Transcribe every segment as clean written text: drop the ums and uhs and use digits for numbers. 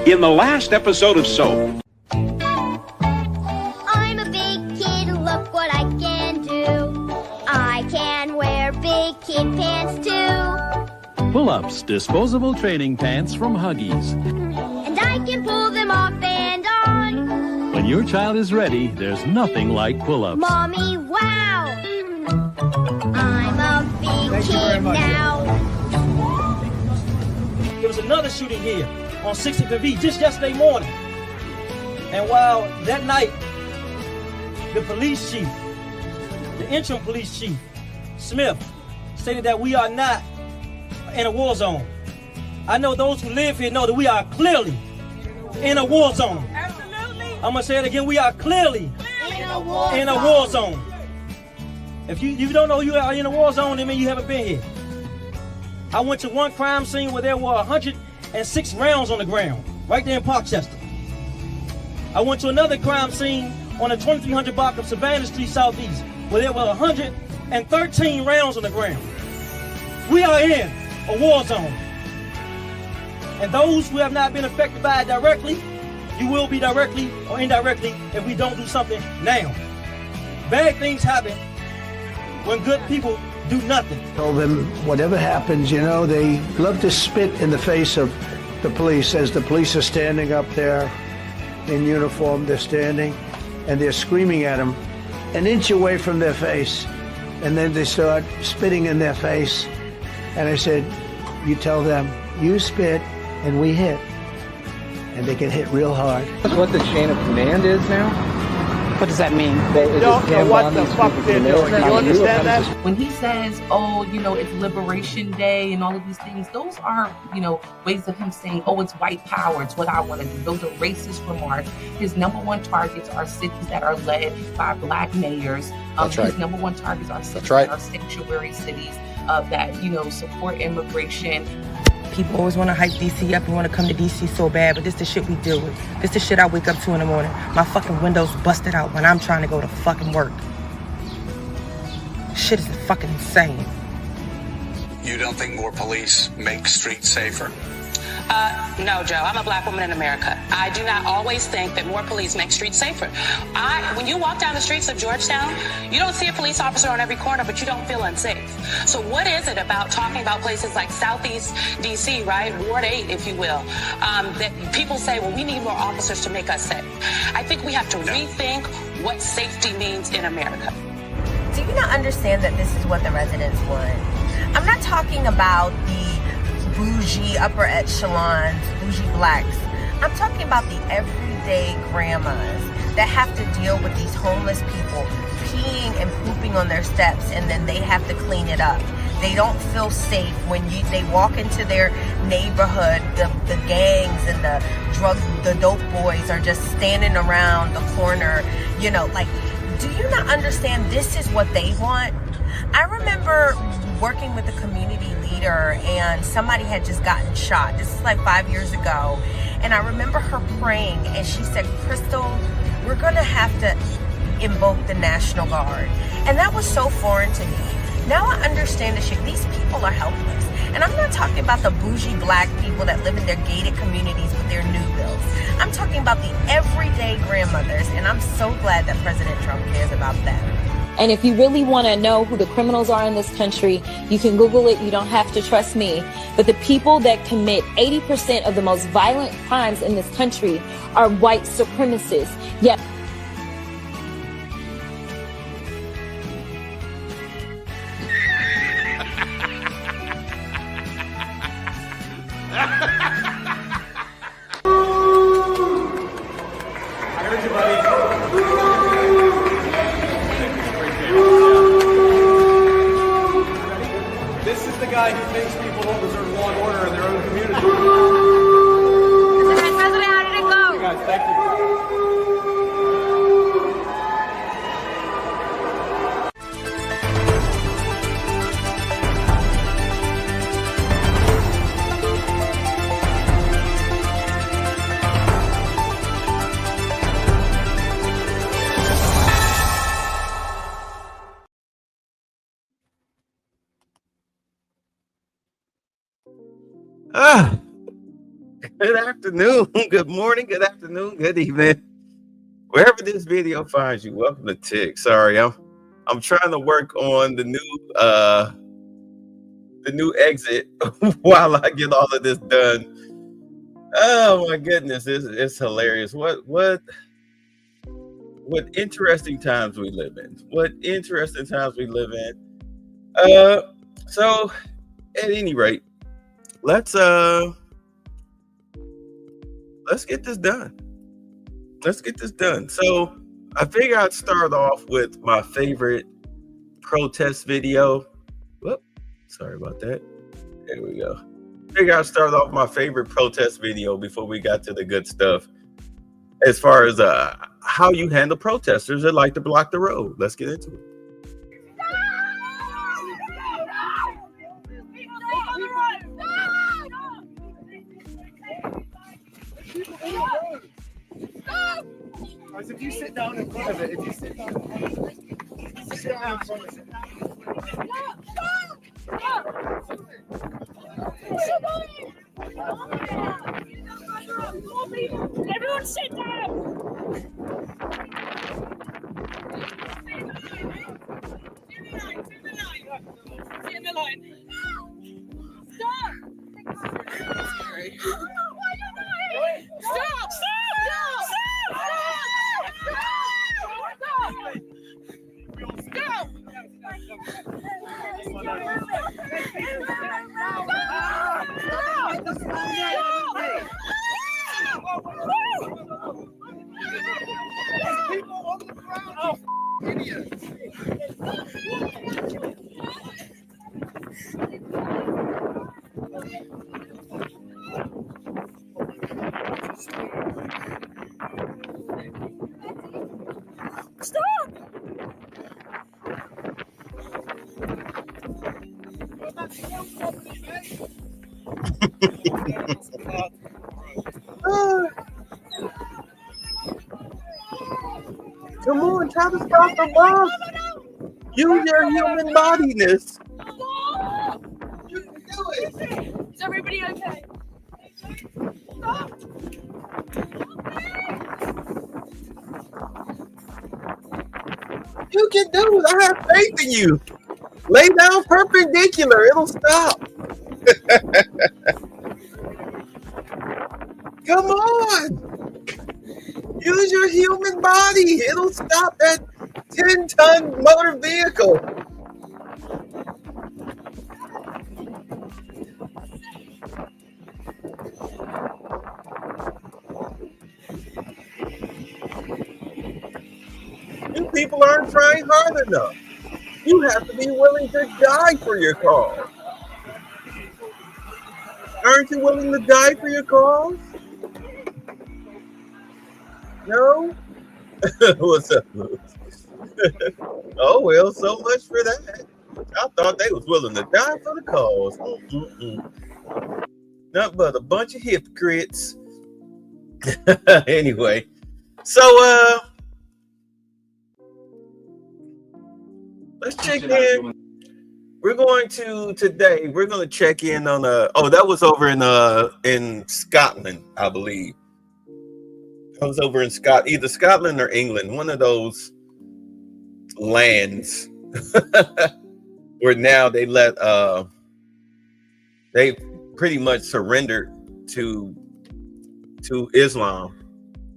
In the last episode of Soap. I'm a big kid, look what I can do. I can wear big kid pants too. Pull-ups, disposable training pants from Huggies. And I can pull them off and on. When your child is ready, there's nothing like pull-ups. Mommy, wow! I'm a big kid now. There was another shooting here on 60th and V just yesterday morning. And while that night, the police chief, the interim police chief, Smith, stated that we are not in a war zone. I know those who live here know that we are clearly in a war zone. Absolutely. I'm gonna say it again, we are clearly In a war zone. If you don't know you are in a war zone, that means you haven't been here. I went to one crime scene where there were 106 rounds on the ground, right there in Parkchester. I went to another crime scene on the 2300 block of Savannah Street Southeast, where there were 113 rounds on the ground. We are in a war zone. And those who have not been affected by it directly, you will be directly or indirectly if we don't do something now. Bad things happen when good people do nothing. Told them whatever happens, you know, they love to spit in the face of the police as the police are standing up there in uniform. They're standing and they're screaming at them an inch away from their face. And then they start spitting in their face. And I said, you tell them, you spit and we hit. And they get hit real hard. That's what the chain of command is now? What does that mean? They don't know what the fuck they're doing. You understand that? When he says, oh, you know, it's Liberation Day and all of these things, those are, you know, ways of him saying, oh, it's white power, it's what I want to do. Those are racist remarks. His number one targets are cities that are led by black mayors. That's right. His number one targets are cities right. that are sanctuary cities that, you know, support immigration. People always want to hype DC up and want to come to DC so bad, but this the shit we deal with. This the shit I wake up to in the morning. My fucking window's busted out when I'm trying to go to fucking work. Shit is fucking insane. You don't think more police make streets safer? No, Joe. I'm a black woman in America. I do not always think that more police make streets safer. When you walk down the streets of Georgetown, you don't see a police officer on every corner, but you don't feel unsafe. So what is it about talking about places like Southeast DC, right? Ward 8, if you will, that people say, well, we need more officers to make us safe. I think we have to rethink what safety means in America. Do you not understand that this is what the residents want? I'm not talking about the bougie upper echelons, bougie blacks. I'm talking about the everyday grandmas that have to deal with these homeless people peeing and pooping on their steps, and then they have to clean it up. They don't feel safe when they walk into their neighborhood. The gangs and the dope boys are just standing around the corner. You know, like, do you not understand this is what they want? I remember working with a community leader and somebody had just gotten shot. This is like 5 years ago. And I remember her praying and she said, Crystal, we're gonna have to invoke the National Guard. And that was so foreign to me. Now I understand the shit. These people are helpless. And I'm not talking about the bougie black people that live in their gated communities with their new bills. I'm talking about the everyday grandmothers. And I'm so glad that President Trump cares about them. And if you really want to know who the criminals are in this country, you can Google it. You don't have to trust me. But the people that commit 80% of the most violent crimes in this country are white supremacists. Yet This is the guy who thinks people don't deserve law and order in their own community. President, how did it go? Guys, thank you. Good afternoon, good morning, good afternoon, good evening. Wherever this video finds you, welcome to TIC. Sorry, I'm trying to work on the new exit while I get all of this done. Oh my goodness, it's hilarious. What interesting times we live in. What interesting times we live in. So at any rate, let's get this done. Let's get this done. So I figure I'd start off with my favorite protest video. Whoop, sorry about that. There we go. Figure I'd start off my favorite protest video before we got to the good stuff. As far as how you handle protesters that like to block the road. Let's get into it. Guys, if you sit down in front of it, sit down in front of it. Everyone sit down! Stay in the line. Stop! Sorry. Stop! Come on, try to stop the bus. Use your human bodiness. You can do it. Is everybody okay? Stop. You can do it. I have faith in you. Lay down perpendicular. It'll stop. Come on. Use your human body. It'll stop that 10-ton motor vehicle. You people aren't trying hard enough. You have to be willing to die for your cause. Aren't you willing to die for your cause? No? What's up, Lewis? Oh, well, so much for that. I thought they was willing to die for the cause. Nothing but a bunch of hypocrites. Anyway, so, let's check in. We're going to check in on that was over in Scotland, I believe. I was over in either Scotland or England, one of those lands where now they pretty much surrendered to Islam.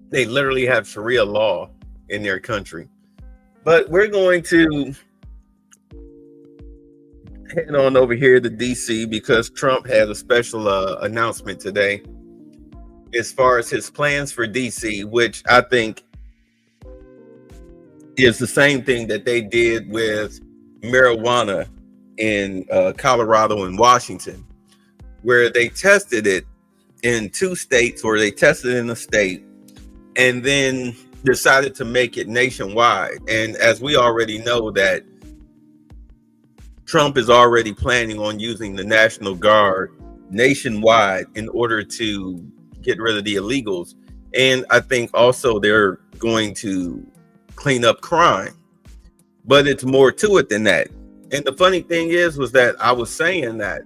They literally have Sharia law in their country. But we're going to head on over here to DC because Trump had a special announcement today as far as his plans for DC, which I think is the same thing that they did with marijuana in Colorado and Washington, where they tested it in 2 states, or they tested it in a state and then decided to make it nationwide. And as we already know, that Trump is already planning on using the National Guard nationwide in order to get rid of the illegals. And I think also they're going to clean up crime. But it's more to it than that. And the funny thing was that I was saying that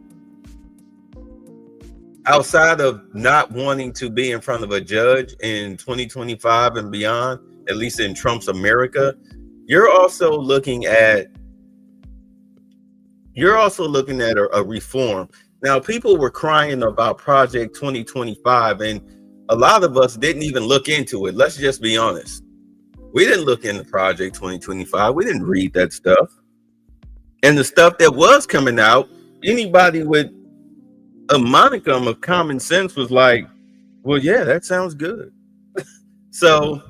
outside of not wanting to be in front of a judge in 2025 and beyond, at least in Trump's America, you're also looking at a reform. Now, people were crying about Project 2025, and a lot of us didn't even look into it. Let's just be honest. We didn't look into Project 2025. We didn't read that stuff. And the stuff that was coming out, anybody with a modicum of common sense was like, well, yeah, that sounds good. So,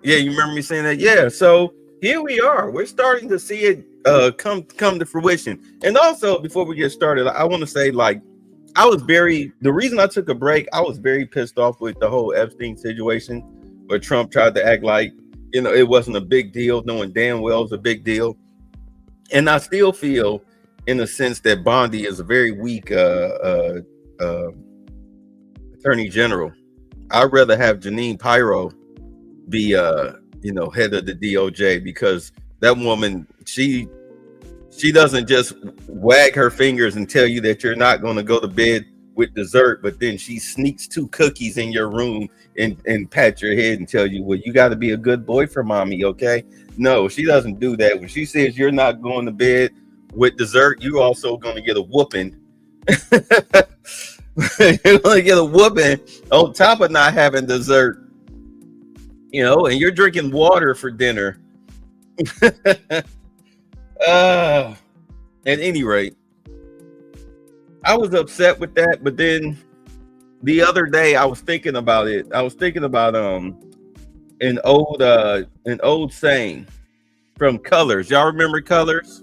yeah, you remember me saying that? Yeah, so here we are. We're starting to see it come to fruition. And also, before we get started, I want to say, like, the reason I took a break, I was very pissed off with the whole Epstein situation, where Trump tried to act like, it wasn't a big deal, knowing damn well it was a big deal. And I still feel, in a sense, that Bondi is a very weak attorney general. I'd rather have Janine Pirro be head of the DOJ, because that woman, she doesn't just wag her fingers and tell you that you're not going to go to bed with dessert, but then she sneaks 2 cookies in your room and pat your head and tell you, well, you got to be a good boy for mommy, okay? No, she doesn't do that. When she says you're not going to bed with dessert, you're also going to get a whooping. You're going to get a whooping on top of not having dessert, and you're drinking water for dinner. At any rate, I was upset with that, but then the other day I was thinking about it. I was thinking about an old saying from Colors. Y'all remember Colors?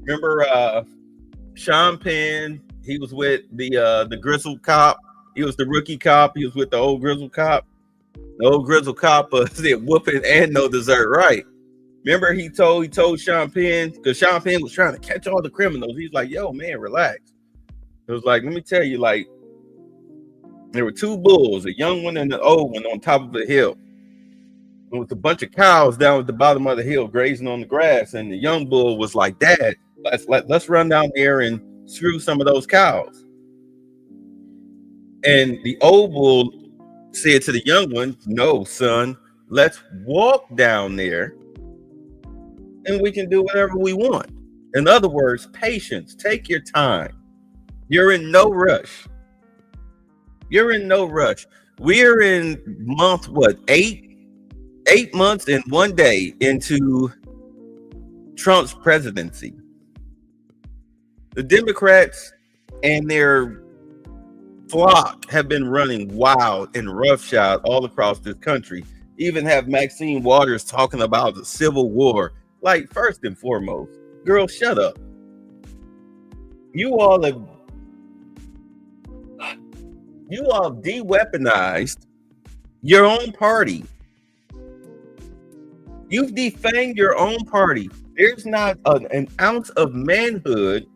Remember Sean Penn? He was with the grizzled cop. He was the rookie cop. He was with the old grizzled cop. The old grizzled cop said whooping and no dessert, right? Remember he told Sean Penn, because Sean Penn was trying to catch all the criminals. He's like, yo, man, relax. It was like, let me tell you, like, there were 2 bulls, a young one and an old one, on top of a hill. With a bunch of cows down at the bottom of the hill grazing on the grass. And the young bull was like, Dad, let's run down there and screw some of those cows. And the old bull said to the young one, no, son, let's walk down there and we can do whatever we want. In other words, patience. Take your time. You're in no rush. You're in no rush. We're in month, 8 months and 1 day into Trump's presidency. The Democrats and their flock have been running wild and roughshod all across this country. Even have Maxine Waters talking about the Civil War. Like, first and foremost, girl, shut up. You all have de-weaponized your own party. You've defanged your own party. There's not an ounce of manhood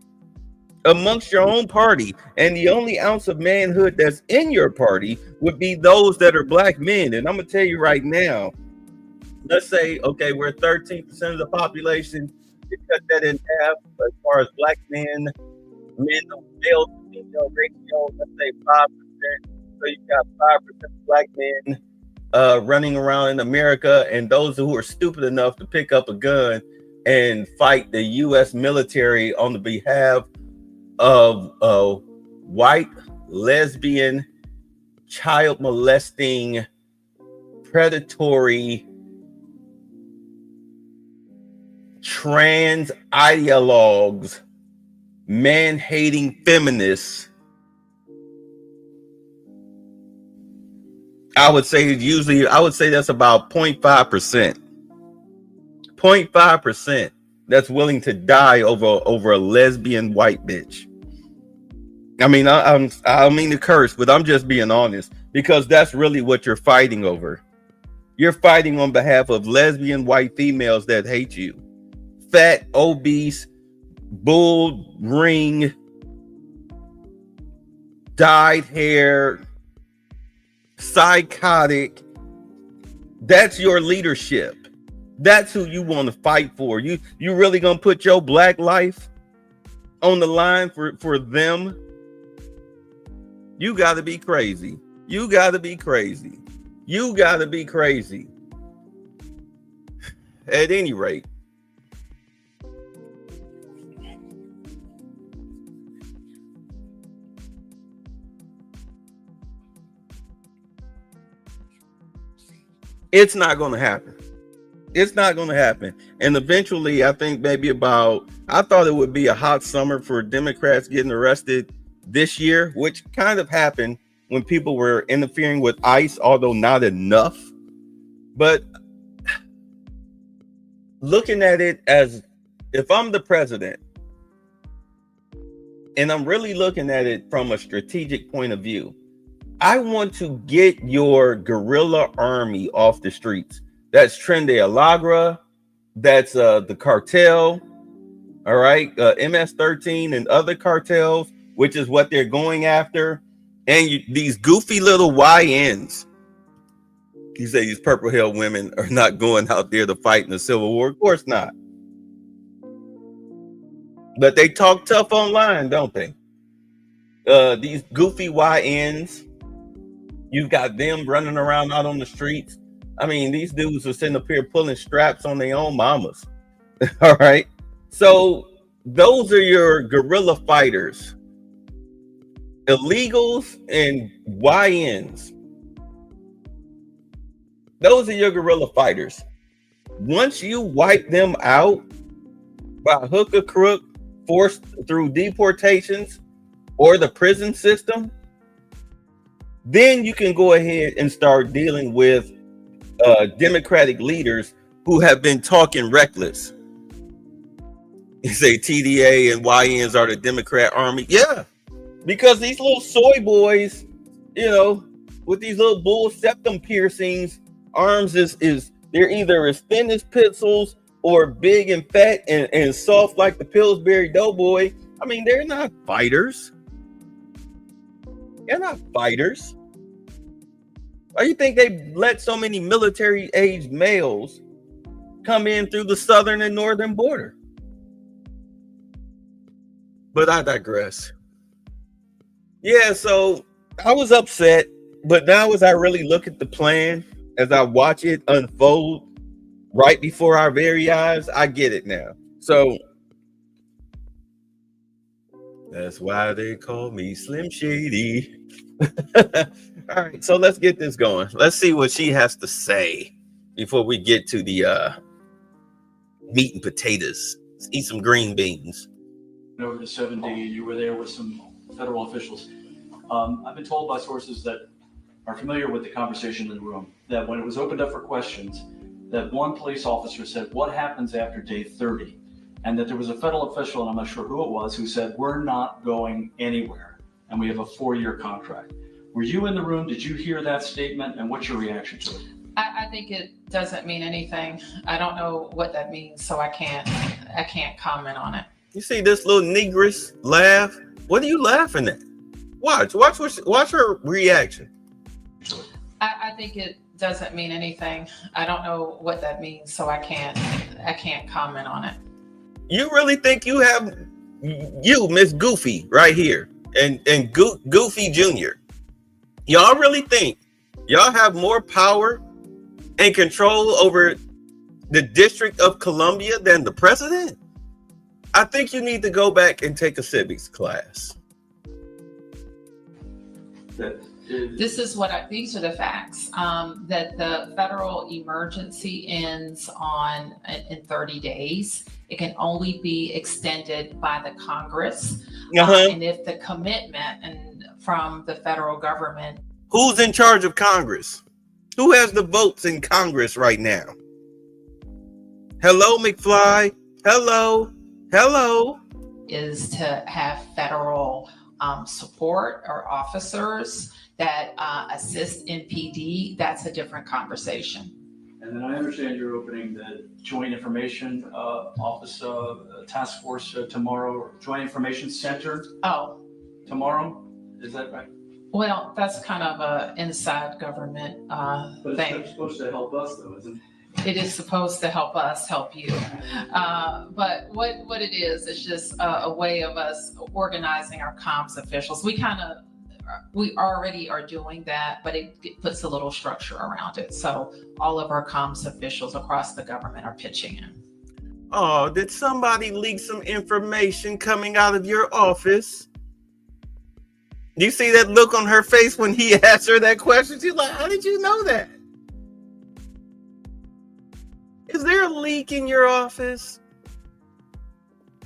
amongst your own party. And the only ounce of manhood that's in your party would be those that are black men. And I'm going to tell you right now, let's say, okay, we're 13% of the population. You cut that in half as far as black men to male to female ratio, let's say 5%. So you got 5% of black men running around in America, and those who are stupid enough to pick up a gun and fight the U.S. military on the behalf of white, lesbian, child molesting, predatory, trans ideologues, man-hating feminists. I would say that's about 0.5%. 0.5% that's willing to die over a lesbian white bitch. I mean, I don't mean to curse, but I'm just being honest, because that's really what you're fighting over. You're fighting on behalf of lesbian white females that hate you. Fat, obese, bull ring, dyed hair, psychotic. That's your leadership. That's who you want to fight for. You really gonna put your black life on the line for them? You got to be crazy. You got to be crazy. You got to be crazy. At any rate, it's not going to happen. It's not going to happen. And eventually, I think maybe I thought it would be a hot summer for Democrats getting arrested this year, which kind of happened when people were interfering with ICE, although not enough. But looking at it as if I'm the president, and I'm really looking at it from a strategic point of view, I want to get your guerrilla army off the streets. That's Tren de Allegra. That's the cartel. All right. MS-13 and other cartels, which is what they're going after. And these goofy little YNs. You say these purple hair women are not going out there to fight in the Civil War. Of course not. But they talk tough online, don't they? These goofy YNs. You've got them running around out on the streets. I mean, these dudes are sitting up here pulling straps on their own mamas. All right. So those are your guerrilla fighters. Illegals and YNs. Those are your guerrilla fighters. Once you wipe them out by hook or crook, forced through deportations or the prison system, then you can go ahead and start dealing with Democratic leaders who have been talking reckless. You say TDA and YNs are the Democrat army. Yeah, because these little soy boys, you know, with these little bull septum piercings, arms is they're either as thin as pencils or big and fat and soft like the Pillsbury Doughboy. I mean, they're not fighters. They're not fighters. Why do you think they let so many military-aged males come in through the southern and northern border? But I digress. Yeah, so I was upset, but now as I really look at the plan, as I watch it unfold right before our very eyes, I get it now. So that's why they call me Slim Shady. All right, so let's get this going. Let's see what she has to say before we get to the meat and potatoes. Let's eat some green beans. Over to 7D, you were there with some federal officials. I've been told by sources that are familiar with the conversation in the room that when it was opened up for questions, that one police officer said, "What happens after day 30?" And that there was a federal official, and I'm not sure who it was, who said, "We're not going anywhere, and we have a 4-year contract." Were you in the room? Did you hear that statement? And what's your reaction to it? I think it doesn't mean anything. I don't know what that means, so I can't comment on it. You see this little negress laugh? What are you laughing at? Watch her reaction. I think it doesn't mean anything. I don't know what that means, so I can't comment on it. You really think you have Miss Goofy right here and Goofy Jr. Y'all really think y'all have more power and control over the District of Columbia than the president? I think you need to go back and take a civics class. These are the facts, that the federal emergency ends in 30 days. It can only be extended by the Congress. And if the commitment from the federal government. Who's in charge of Congress? Who has the votes in Congress right now? Hello, McFly. Hello. Is to have federal support or officers that assist in PD. That's a different conversation. And then I understand you're opening the Joint Information Office Task Force tomorrow, Joint Information Center. Oh. Tomorrow? Is that right? Well, that's kind of a inside government but thing. It's supposed to help us, though, isn't it? It is supposed to help us help you. But what it is just a way of us organizing our comms officials. We kind of We already are doing that, but it puts a little structure around it. So all of our comms officials across the government are pitching in. Oh, did somebody leak some information coming out of your office? You see that look on her face when he asked her that question? She's like, how did you know that? Is there a leak in your office?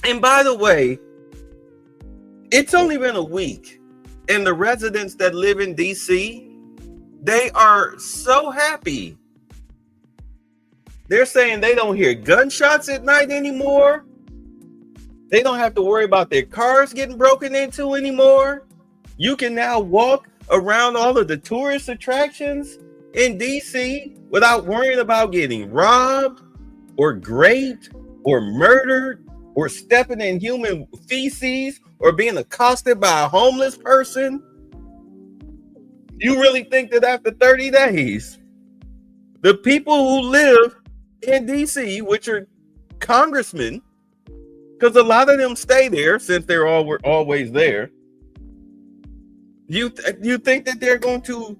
And by the way, it's only been a week, and the residents that live in DC, they are so happy. They're saying they don't hear gunshots at night anymore. They don't have to worry about their cars getting broken into anymore. You can now walk around all of the tourist attractions in DC without worrying about getting robbed or raped or murdered or stepping in human feces or being accosted by a homeless person. You really think that after 30 days, the people who live in DC, which are congressmen, because a lot of them stay there since they're always there, you think that they're going to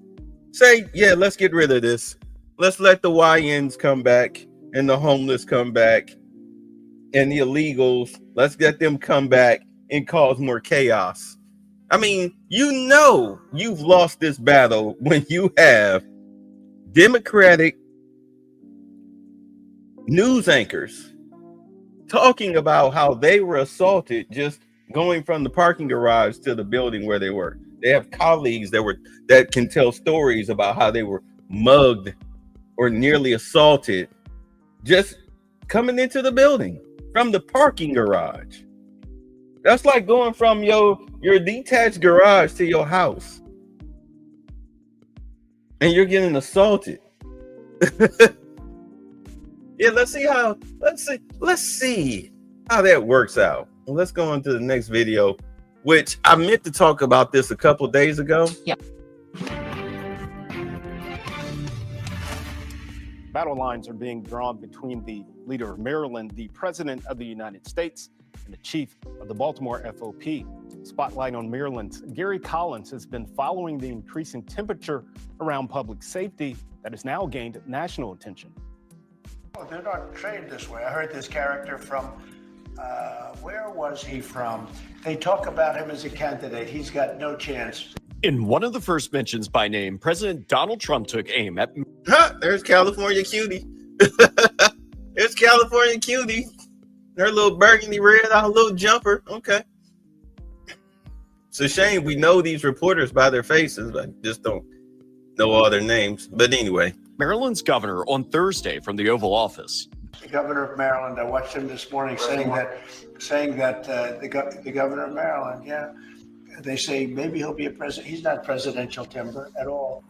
say, yeah, let's get rid of this. Let's let the YNs come back and the homeless come back and the illegals. Let's get them come back and cause more chaos. I mean, you know you've lost this battle when you have Democratic news anchors talking about how they were assaulted just going from the parking garage to the building where they were. They have colleagues that can tell stories about how they were mugged or nearly assaulted just coming into the building from the parking garage. That's like going from your detached garage to your house, and you're getting assaulted. Yeah, let's see how that works out. Well, let's go on to the next video, which I meant to talk about this a couple days ago. Yeah. Battle lines are being drawn between the leader of Maryland, the president of the United States, and the chief of the Baltimore FOP. Spotlight on Maryland's Gary Collins has been following the increasing temperature around public safety that has now gained national attention. Oh, they're not trained this way. I heard this character from, where was he from? They talk about him as a candidate. He's got no chance. In one of the first mentions by name, President Donald Trump took aim at... There's California Cutie. There's California Cutie. Her little burgundy red, our little jumper. Okay. It's a shame we know these reporters by their faces, but just don't know all their names. But anyway. Maryland's governor on Thursday from the Oval Office. The governor of Maryland, I watched him this morning saying that the governor of Maryland, yeah, they say maybe he'll be a president. He's not presidential timber at all.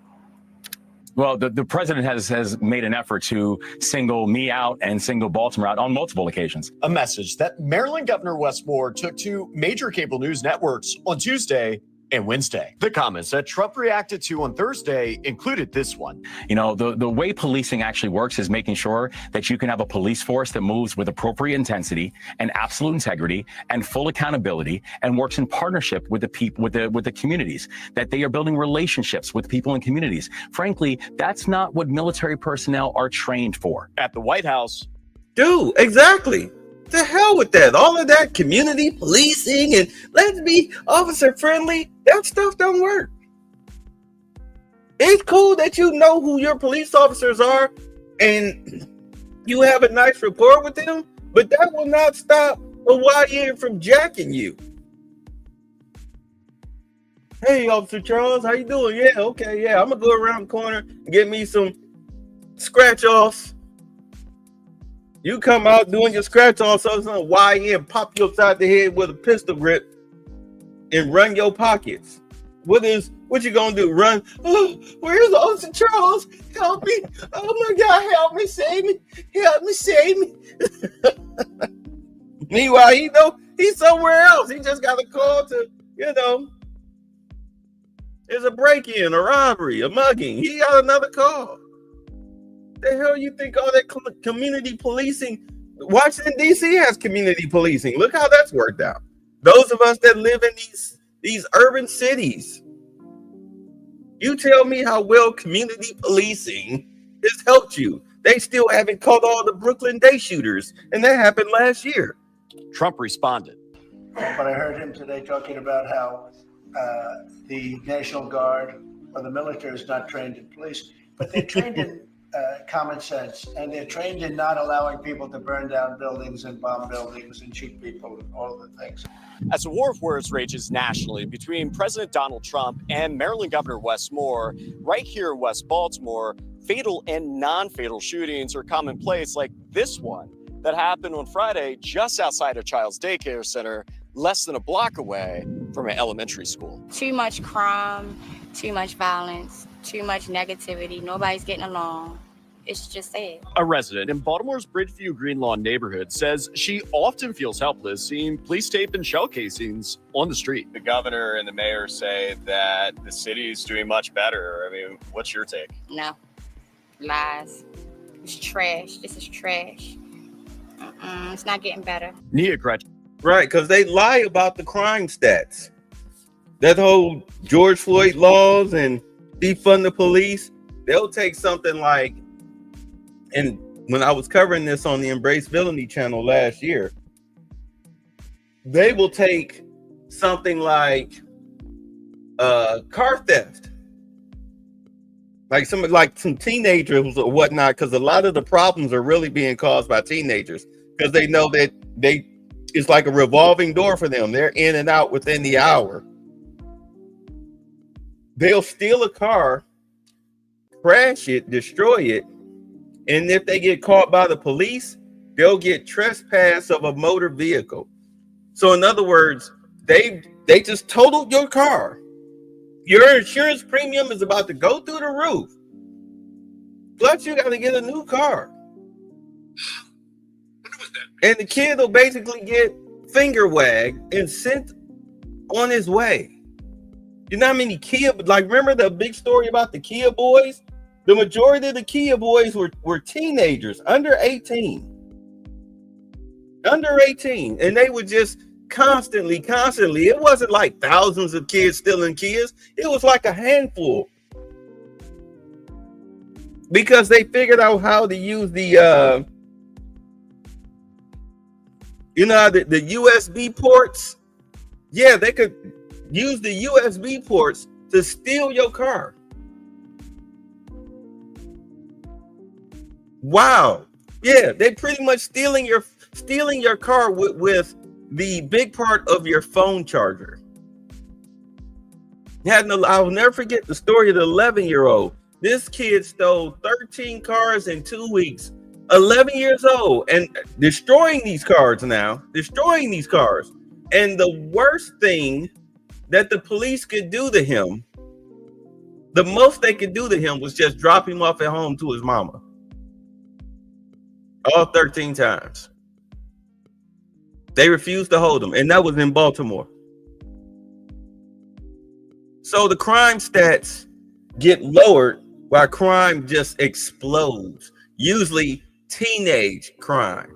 Well, the president has made an effort to single me out and single Baltimore out on multiple occasions. A message that Maryland Governor Wes Moore took to major cable news networks on Tuesday and Wednesday. The comments that Trump reacted to on Thursday included this one. You know, the way policing actually works is making sure that you can have a police force that moves with appropriate intensity and absolute integrity and full accountability and works in partnership with the people, with the communities, that they are building relationships with people in communities. Frankly, that's not what military personnel are trained for. At the White House. Dude, exactly. To hell with that. All of that community policing and let's be officer friendly, that stuff don't work. It's cool that you know who your police officers are and you have a nice rapport with them, but that will not stop a YN from jacking you. Hey, Officer Charles, how you doing? Yeah, okay, yeah. I'm gonna go around the corner and get me some scratch offs. You come out doing your scratch off, so some YN pop you upside the head with a pistol grip and run your pockets. What you gonna do? Run? Oh, where's Officer Charles? Help me! Oh my God! Help me! Save me! Help me! Save me! Meanwhile, he's somewhere else. He just got a call to, there's a break-in, a robbery, a mugging. He got another call. The hell you think all that community policing? Washington D.C. has community policing. Look how that's worked out. Those of us that live in these urban cities You tell me how well community policing has helped you. They still haven't caught all the Brooklyn day shooters, and that happened last year. Trump responded. But I heard him today talking about how the National Guard or the military is not trained in police, but they're trained in common sense, and they're trained in not allowing people to burn down buildings and bomb buildings and shoot people and all the things. As a war of words rages nationally between President Donald Trump and Maryland Governor Wes Moore, right here in West Baltimore, fatal and non-fatal shootings are commonplace, like this one that happened on Friday just outside a child's daycare center, less than a block away from an elementary school. Too much crime, too much violence, too much negativity. Nobody's getting along. It's just sad. A resident in Baltimore's Bridgeview Green Lawn neighborhood says she often feels helpless seeing police tape and shell casings on the street. The governor and the mayor say that the city is doing much better. I mean, what's your take? No. Lies. It's trash. This is trash. It's not getting better. Nia Gretchen. Right, because they lie about the crime stats. That whole George Floyd laws and defund the police, they'll take something like, and when I was covering this on the Embrace Villainy channel last year, they will take something like car theft, like some teenagers or whatnot, because a lot of the problems are really being caused by teenagers, because they know that it's like a revolving door for them. They're in and out within the hour. They'll steal a car, crash it, destroy it, and if they get caught by the police, they'll get trespass of a motor vehicle. So in other words, they just totaled your car. Your insurance premium is about to go through the roof. Plus, you got to get a new car. And the kid will basically get finger wagged and sent on his way. You know how many Kia, like, remember the big story about the Kia boys? The majority of the Kia boys were teenagers, under 18. Under 18. And they were just constantly. It wasn't like thousands of kids stealing Kias. It was like a handful. Because they figured out how to use the, the USB ports. Yeah, they could use the USB ports to steal your car. Wow. Yeah, they pretty much stealing your car with the big part of your phone charger. I'll never forget the story of the 11-year-old. This kid stole 13 cars in 2 weeks. 11 years old, and destroying these cars. And the worst thing that the police could do to him, the most they could do to him, was just drop him off at home to his mama. All 13 times. They refused to hold him, and that was in Baltimore. So the crime stats get lowered while crime just explodes. Usually teenage crime.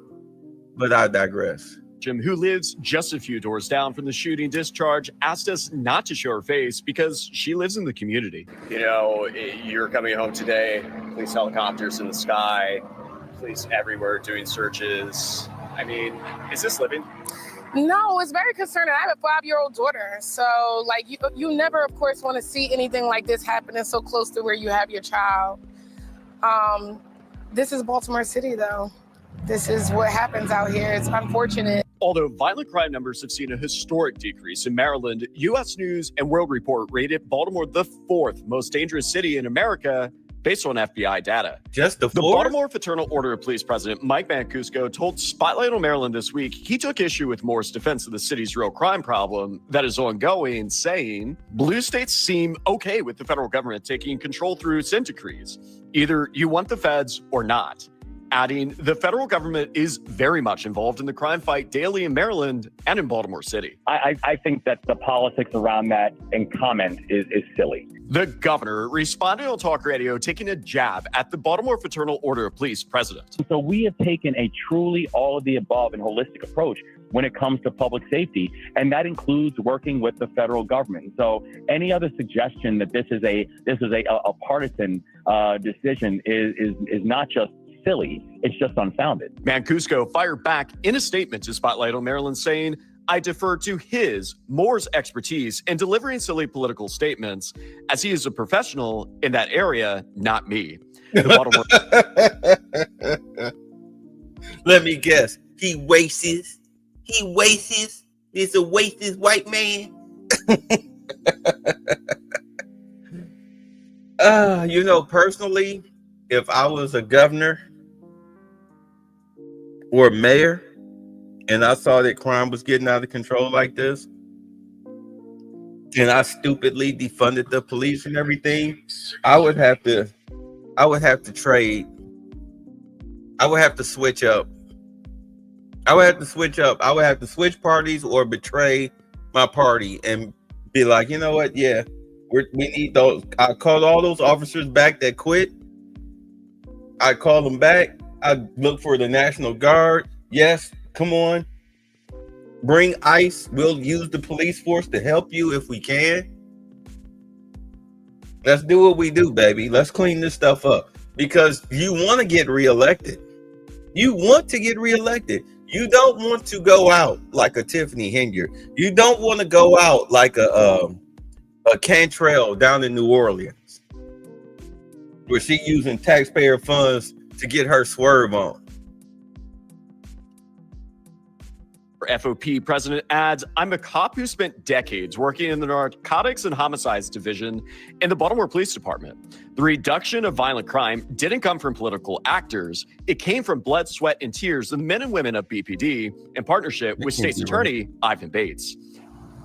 But I digress. Jim, who lives just a few doors down from the shooting discharge, asked us not to show her face because she lives in the community. You know, you're coming home today, police helicopters in the sky, police everywhere doing searches. I mean, is this living? No, it's very concerning. I have a 5-year-old daughter. So, like, you never, of course, want to see anything like this happening so close to where you have your child. This is Baltimore City, though. This is what happens out here. It's unfortunate. Although violent crime numbers have seen a historic decrease in Maryland, U.S. News and World Report rated Baltimore the 4th most dangerous city in America based on FBI data. Just the 4th? The Baltimore Fraternal Order of Police President Mike Mancuso told Spotlight on Maryland this week he took issue with Moore's defense of the city's real crime problem that is ongoing, saying, blue states seem okay with the federal government taking control through consent decrees. Either you want the feds or not. Adding, the federal government is very much involved in the crime fight daily in Maryland and in Baltimore City. I think that the politics around that and comment is silly. The governor responded on talk radio, taking a jab at the Baltimore Fraternal Order of Police president. So we have taken a truly all of the above and holistic approach. when it comes to public safety, and that includes working with the federal government. So any other suggestion that this is a partisan decision is not just silly, it's just unfounded. Mancuso fired back in a statement to Spotlight on Maryland, saying, "I defer to Moore's expertise in delivering silly political statements, as he is a professional in that area, not me." The Baltimore. Let me guess. He wastes. He's a wasted white man. Personally, if I was a governor or a mayor and I saw that crime was getting out of control like this, and I stupidly defunded the police and everything, I would have to trade. I would have to switch up. I would have to switch parties or betray my party and be like, you know what? Yeah, we need those. I called all those officers back that quit. I called them back. I look for the National Guard. Yes, come on. Bring ICE. We'll use the police force to help you if we can. Let's do what we do, baby. Let's clean this stuff up, because you want to get reelected. You want to get reelected. You don't want to go out like a Tiffany Henyard. You don't want to go out like a Cantrell down in New Orleans, where she using taxpayer funds to get her swerve on. FOP president adds, "I'm a cop who spent decades working in the narcotics and homicides division in the Baltimore Police Department. The reduction of violent crime didn't come from political actors. It came from blood, sweat, and tears of the men and women of BPD in partnership with State's Attorney Ivan Bates."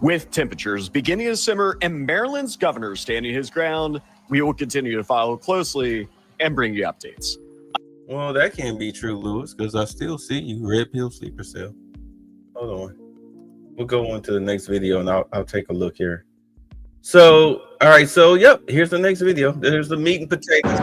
With temperatures beginning to simmer and Maryland's governor standing his ground, we will continue to follow closely and bring you updates. Well, that can't be true, Lewis, because I still see you, Red Pill Sleeper Cell. Hold on. We'll go on to the next video and I'll take a look here. So, all right. So, yep. Here's the next video. There's the meat and potatoes.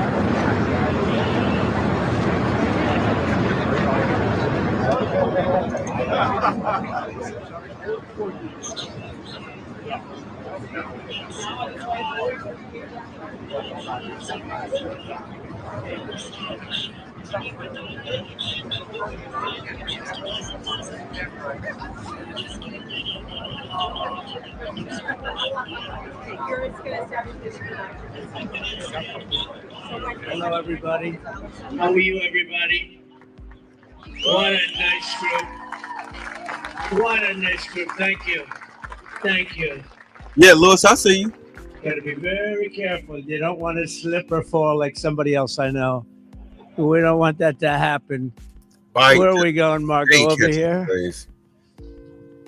Hello, everybody. How are you, everybody? What a nice group. What a nice group. Thank you. Thank you. Yeah, Lewis, I see you. Got to be very careful. You don't want to slip or fall like somebody else I know. We don't want that to happen. Bye. Where are we going, Margo? Over here? Please.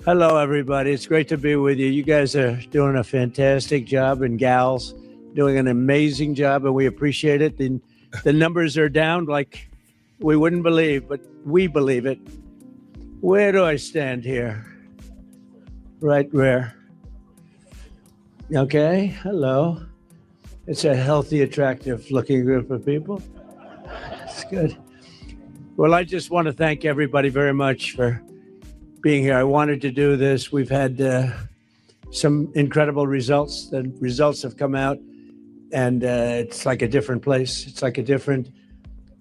Hello, everybody. It's great to be with you. You guys are doing a fantastic job, and gals doing an amazing job, and we appreciate it. And the numbers are down like we wouldn't believe, but we believe it. Where do I stand here? Right where? Okay. Hello. It's a healthy, attractive looking group of people. It's good. Well, I just want to thank everybody very much for being here. I wanted to do this. We've had some incredible results. The results have come out, and it's like a different place. It's like a different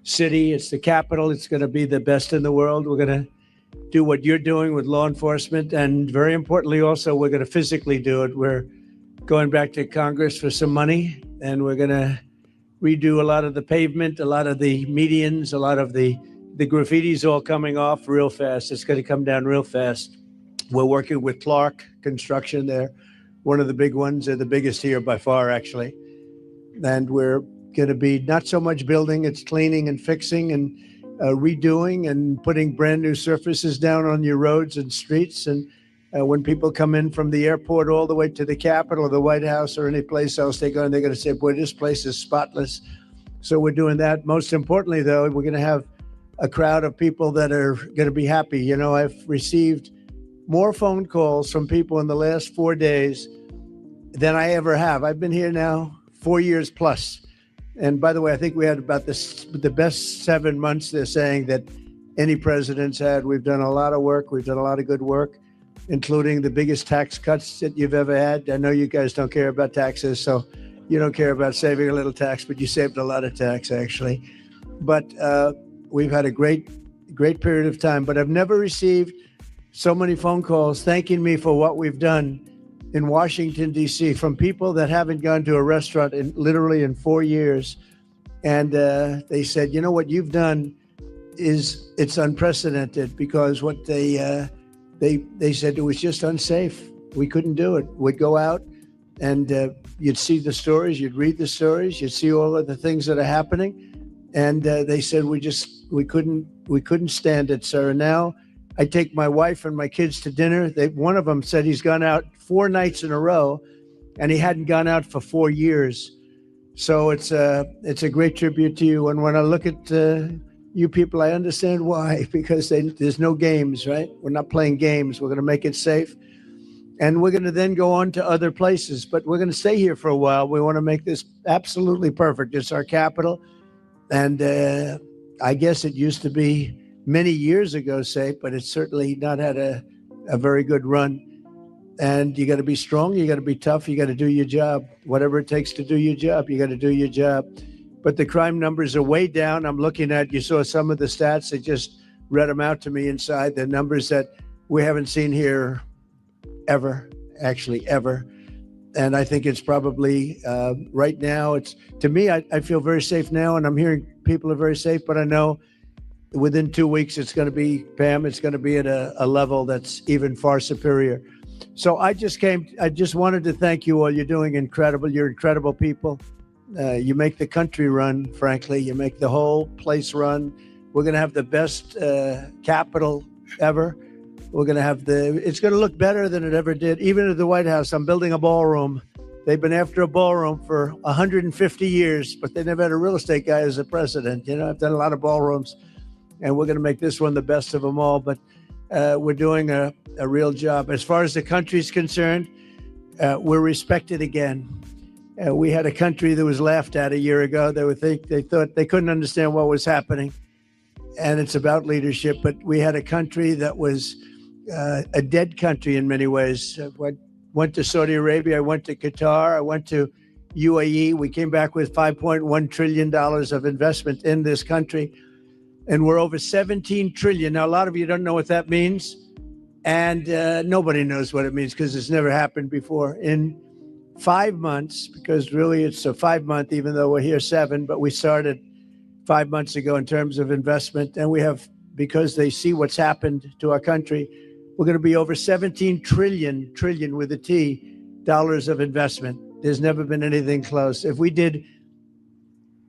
city. It's the capital. It's going to be the best in the world. We're going to do what you're doing with law enforcement, and very importantly, also, we're going to physically do it. We're going back to Congress for some money, and we're going to redo a lot of the pavement, a lot of the medians, a lot of the graffiti's all coming off real fast. It's going to come down real fast. We're working with Clark Construction. They're one of the big ones. They're the biggest here by far, actually. And we're going to be not so much building, it's cleaning and fixing and redoing and putting brand new surfaces down on your roads and streets. And when people come in from the airport all the way to the Capitol or the White House or any place else they go, and they're going to say, boy, this place is spotless. So we're doing that. Most importantly, though, we're going to have a crowd of people that are going to be happy. You know, I've received more phone calls from people in the last 4 days than I ever have. I've been here now 4 years plus. And by the way, I think we had about the best 7 months. They're saying that any president's had. We've done a lot of work. We've done a lot of good work, including the biggest tax cuts that you've ever had. I know you guys don't care about taxes, so you don't care about saving a little tax, but you saved a lot of tax, actually. But we've had a great period of time. But I've never received so many phone calls thanking me for what we've done in Washington, D.C., from people that haven't gone to a restaurant literally in 4 years. And they said, you know, what you've done it's unprecedented, because what they said, it was just unsafe. We couldn't do it. We'd go out and you'd see the stories, you'd read the stories, you'd see all of the things that are happening. And they said, we couldn't stand it, sir. And now I take my wife and my kids to dinner. One of them said he's gone out 4 nights in a row, and he hadn't gone out for 4 years. So it's a great tribute to you. And when I look at you people, I understand why, because there's no games, right? We're not playing games. We're going to make it safe. And we're going to then go on to other places, but we're going to stay here for a while. We want to make this absolutely perfect. It's our capital. And I guess it used to be many years ago safe, but it's certainly not had a very good run. And you got to be strong. You got to be tough. You got to do your job. Whatever it takes to do your job, you got to do your job. But the crime numbers are way down. I'm looking at, you saw some of the stats. They just read them out to me inside. The numbers that we haven't seen here ever. And I think it's probably right now, to me, I feel very safe now, and I'm hearing people are very safe, but I know within 2 weeks, it's going to be, Pam, it's going to be at a level that's even far superior. So I just wanted to thank you all. You're doing incredible. You're incredible people. You make the country run, frankly. You make the whole place run. We're going to have the best Capitol ever. We're going to have it's going to look better than it ever did. Even at the White House, I'm building a ballroom. They've been after a ballroom for 150 years, but they never had a real estate guy as a president. You know, I've done a lot of ballrooms, and we're going to make this one the best of them all. But we're doing a real job. As far as the country's concerned, we're respected again. We had a country that was laughed at a year ago. They thought they couldn't understand what was happening, and it's about leadership. But we had a country that was a dead country in many ways. Went to Saudi Arabia. I went to Qatar. I went to UAE. We came back with $5.1 trillion of investment in this country, and we're over 17 trillion. Now, a lot of you don't know what that means, and nobody knows what it means because it's never happened before. In 5 months, because really it's a 5-month, even though we're here 7, but we started 5 months ago in terms of investment. And we have, because they see what's happened to our country, we're going to be over 17 trillion with a T, dollars of investment. There's never been anything close. If we did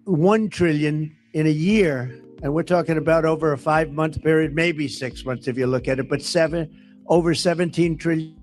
1 trillion in a year, and we're talking about over a 5-month period, maybe 6 months if you look at it, but over 17 trillion.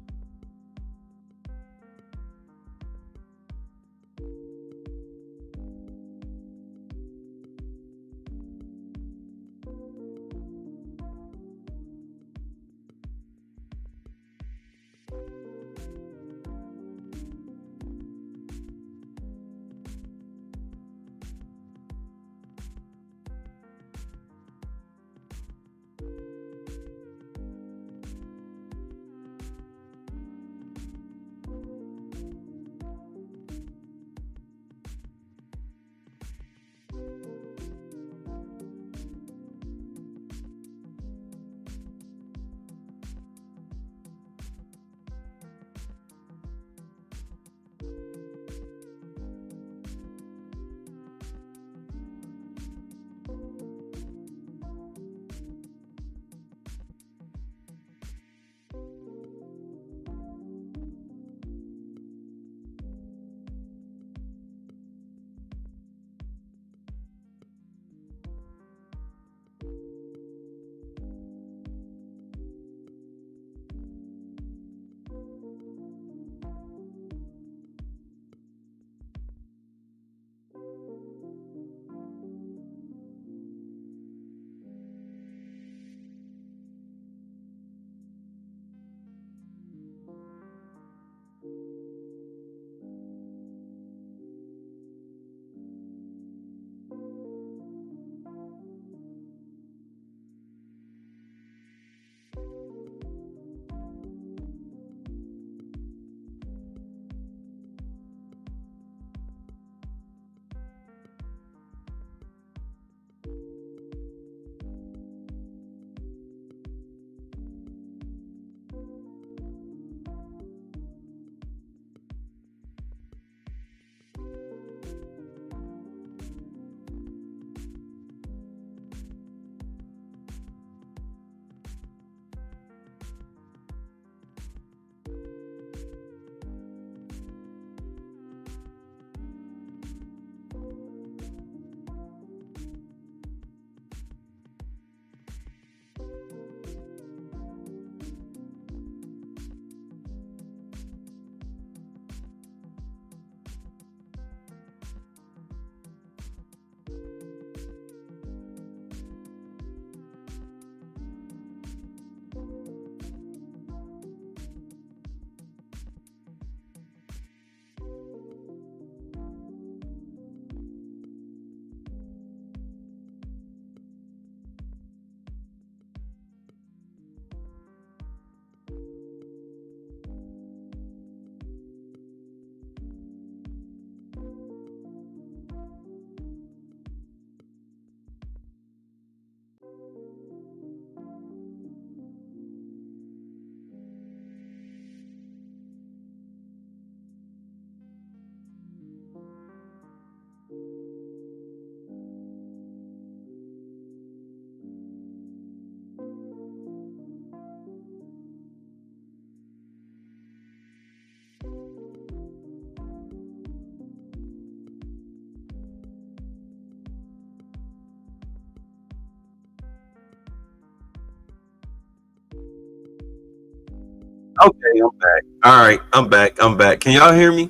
Okay, I'm back. All right, I'm back. I'm back. Can y'all hear me?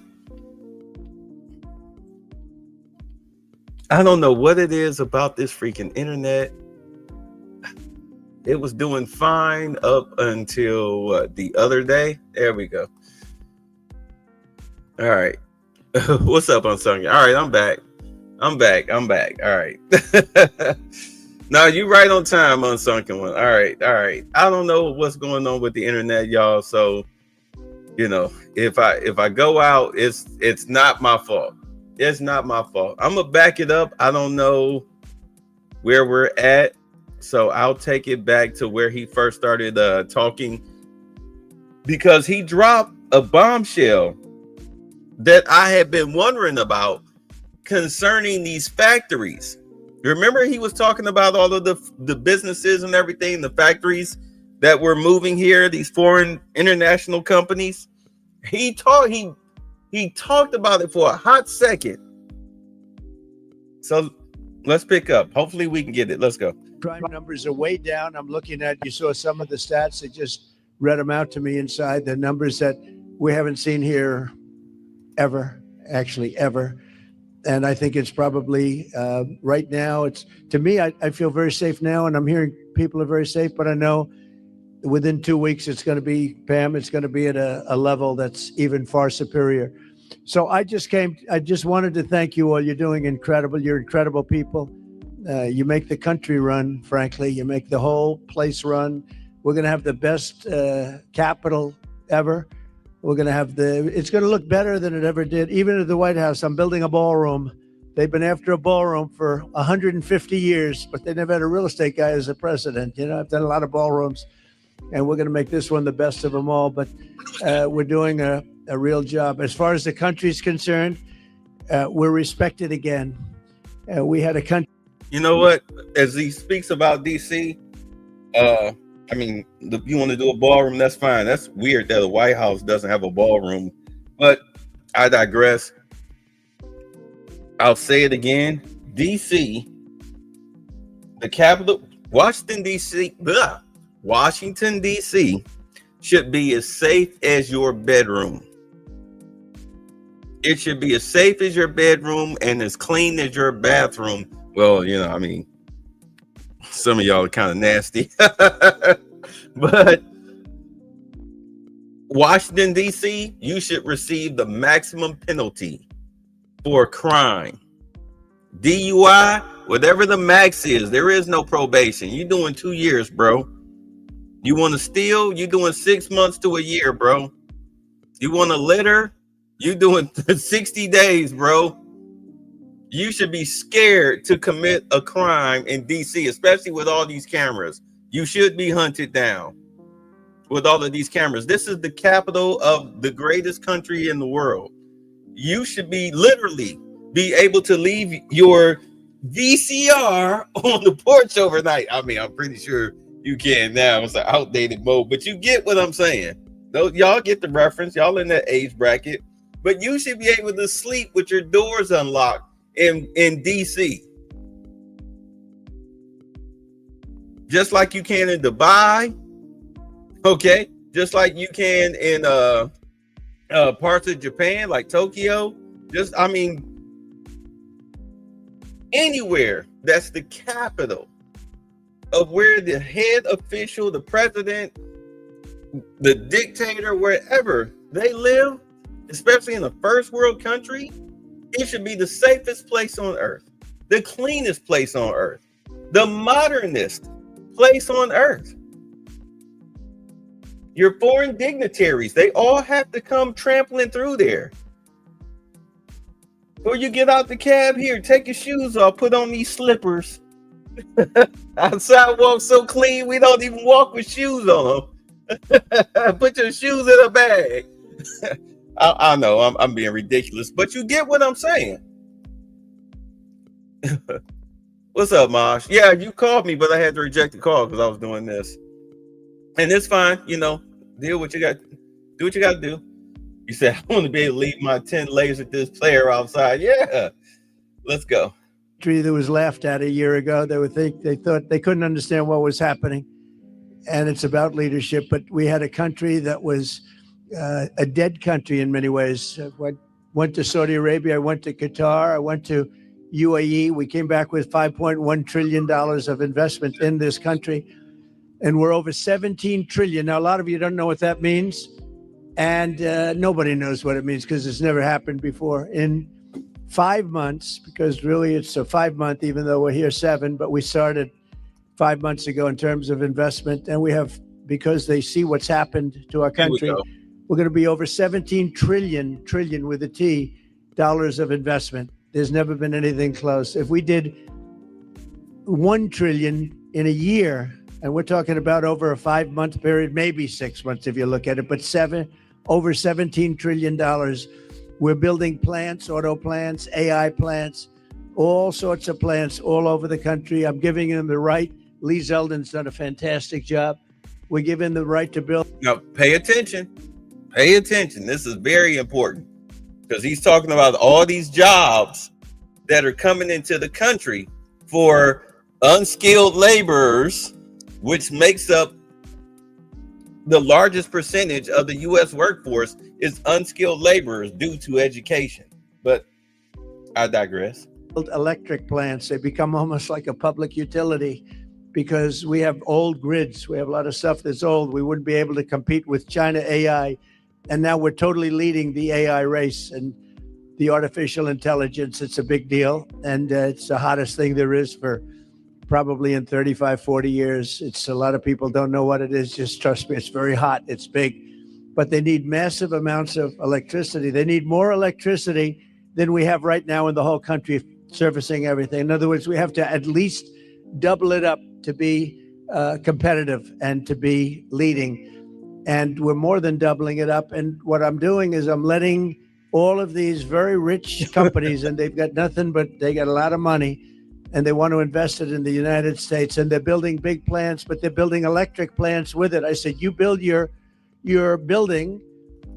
I don't know what it is about this freaking internet. It was doing fine up until the other day. There we go. All right. What's up, Unsung? All right, I'm back. I'm back. I'm back. All right. No, you right on time, Unsunken One. All right. All right. I don't know what's going on with the internet, y'all. So, you know, if I go out, it's not my fault. It's not my fault. I'm gonna back it up. I don't know where we're at, so I'll take it back to where he first started talking, because he dropped a bombshell that I had been wondering about concerning these factories. Remember, he was talking about all of the businesses and everything, the factories that were moving here, these foreign international companies. He talked about it for a hot second. So let's pick up. Hopefully we can get it. Let's go. Crime numbers are way down. I'm looking at, you saw some of the stats. They just read them out to me inside. The numbers that we haven't seen here ever. And I think it's probably right now, it's, to me, I feel very safe now, and I'm hearing people are very safe, but I know within 2 weeks, it's going to be, Pam, it's going to be at a level that's even far superior. So I just wanted to thank you all. You're doing incredible. You're incredible people. You make the country run, frankly. You make the whole place run. We're going to have the best Capitol ever. We're going to have it's going to look better than it ever did. Even at the White House, I'm building a ballroom. They've been after a ballroom for 150 years, but they never had a real estate guy as a president. You know, I've done a lot of ballrooms, and we're going to make this one the best of them all. But we're doing a real job. As far as the country's concerned, we're respected again. We had a country. You know what? As he speaks about DC, I mean, you want to do a ballroom, that's fine. That's weird that the White House doesn't have a ballroom, but I digress. I'll say it again. DC, the capital, Washington, D.C. should be as safe as your bedroom. It should be as safe as your bedroom and as clean as your bathroom. Well, you know, I mean, some of y'all are kind of nasty, but Washington, D.C., you should receive the maximum penalty for crime. DUI, whatever the max is, there is no probation. You're doing 2 years, bro. You want to steal, you're doing 6 months to a year, bro. You want to litter, you're doing 60 days, bro. You should be scared to commit a crime in DC, especially with all these cameras. You should be hunted down with all of these cameras. This is the capital of the greatest country in the world. You should be literally be able to leave your VCR on the porch overnight. I mean, I'm pretty sure you can now. It's an outdated mode, but you get what I'm saying. Y'all get the reference. Y'all in that age bracket, but you should be able to sleep with your doors unlocked in DC, just like you can in Dubai, okay, just like you can in parts of Japan like Tokyo. I mean, anywhere that's the capital of where the head official, the president, the dictator, wherever they live, especially in a first world country, it should be the safest place on earth, the cleanest place on earth, the modernist place on earth. Your foreign dignitaries, they all have to come trampling through there. Or you get out the cab here, take your shoes off, put on these slippers. Our sidewalk's so clean, we don't even walk with shoes on them. Put your shoes in a bag. I know I'm being ridiculous, but you get what I'm saying. What's up, Mosh? Yeah, you called me, but I had to reject the call because I was doing this. And it's fine, you know, deal what you got, do what you got to do. You said, I want to be able to leave my 10 layers at this player outside. Yeah, let's go. That was laughed at a year ago. They thought they couldn't understand what was happening. And it's about leadership. But we had a country that was a dead country in many ways. Went to Saudi Arabia. I went to Qatar. I went to UAE. We came back with $5.1 trillion of investment in this country. And we're over 17 trillion. Now, a lot of you don't know what that means. And nobody knows what it means because it's never happened before. In 5 months, because really it's a 5 month, even though we're here 7, but we started 5 months ago in terms of investment. And we have, because they see what's happened to our country, we're going to be over 17 trillion with a T, dollars of investment. There's never been anything close. If we did 1 trillion in a year, and we're talking about over a 5 month period, maybe 6 months if you look at it, but over $17 trillion. We're building plants, auto plants, AI plants, all sorts of plants all over the country. I'm giving them the right. Lee Zeldin's done a fantastic job. We're giving the right to build. Now, pay attention. Pay attention. This is very important because he's talking about all these jobs that are coming into the country for unskilled laborers, which makes up the largest percentage of the U.S. workforce is unskilled laborers due to education. But I digress. Electric plants, they become almost like a public utility because we have old grids. We have a lot of stuff that's old. We wouldn't be able to compete with China AI. And now we're totally leading the AI race and the artificial intelligence. It's a big deal. And it's the hottest thing there is for probably in 35, 40 years. It's a lot of people don't know what it is. Just trust me, it's very hot. It's big. But they need massive amounts of electricity. They need more electricity than we have right now in the whole country servicing everything. In other words, we have to at least double it up to be competitive and to be leading. And we're more than doubling it up. And what I'm doing is I'm letting all of these very rich companies, and they've got nothing, but they got a lot of money, and they want to invest it in the United States, and they're building big plants, but they're building electric plants with it. I said, you build your building,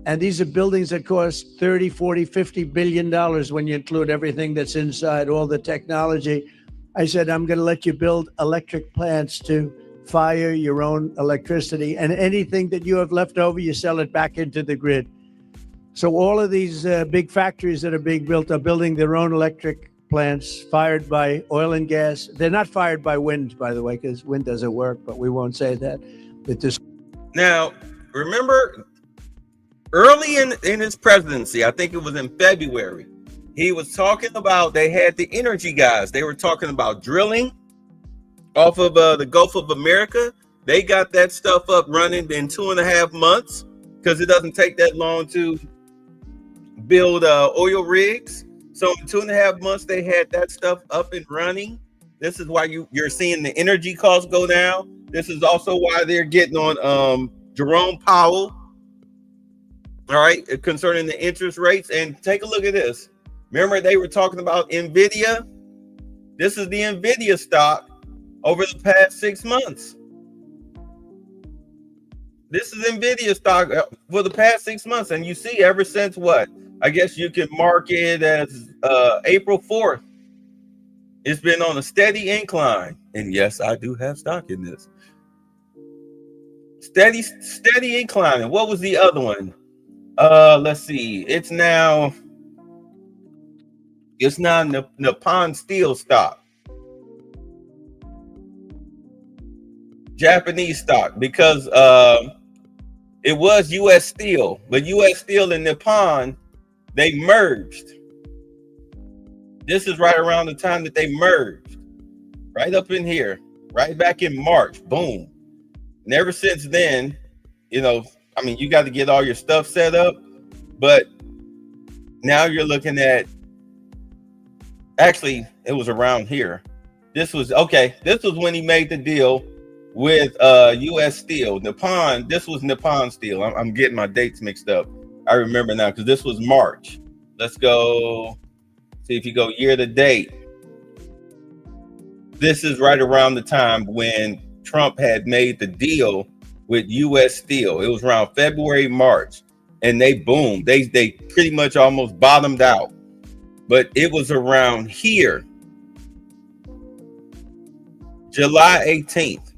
and these are buildings that cost 30, 40, 50 billion dollars when you include everything that's inside, all the technology. I said, I'm going to let you build electric plants to fire your own electricity, and anything that you have left over, you sell it back into the grid. So all of these big factories that are being built are building their own electric plants fired by oil and gas. They're not fired by wind, by the way, because wind doesn't work, but we won't say that. Now, remember early in his presidency, I think it was in February, he was talking about, they had the energy guys. They were talking about drilling off of the Gulf of America. They got that stuff up running in 2.5 months because it doesn't take that long to build oil rigs. So in 2.5 months, they had that stuff up and running. This is why you're seeing the energy costs go down. This is also why they're getting on Jerome Powell, all right, concerning the interest rates. And take a look at this. Remember, they were talking about NVIDIA? This is the NVIDIA stock over the past 6 months. This is NVIDIA stock for the past 6 months. And you see ever since what? I guess you can mark it as April 4th. It's been on a steady incline. And yes, I do have stock in this. Steady incline. And what was the other one? Let's see. It's now It's not Nippon Steel stock. Japanese stock, because it was U.S. Steel, but U.S. Steel and Nippon, they merged. This is right around the time that they merged, right up in here, right back in March. Boom. And ever since then, you know, I mean, you got to get all your stuff set up, but now you're looking at, actually, it was around here. This was when he made the deal with U.S. Steel. Nippon, this was Nippon Steel. I'm getting my dates mixed up. I remember now because this was March. Let's go see if you go year to date. This is right around the time when Trump had made the deal with U.S. Steel. It was around February, March, and they boomed. They pretty much almost bottomed out. But it was around here, July 18th.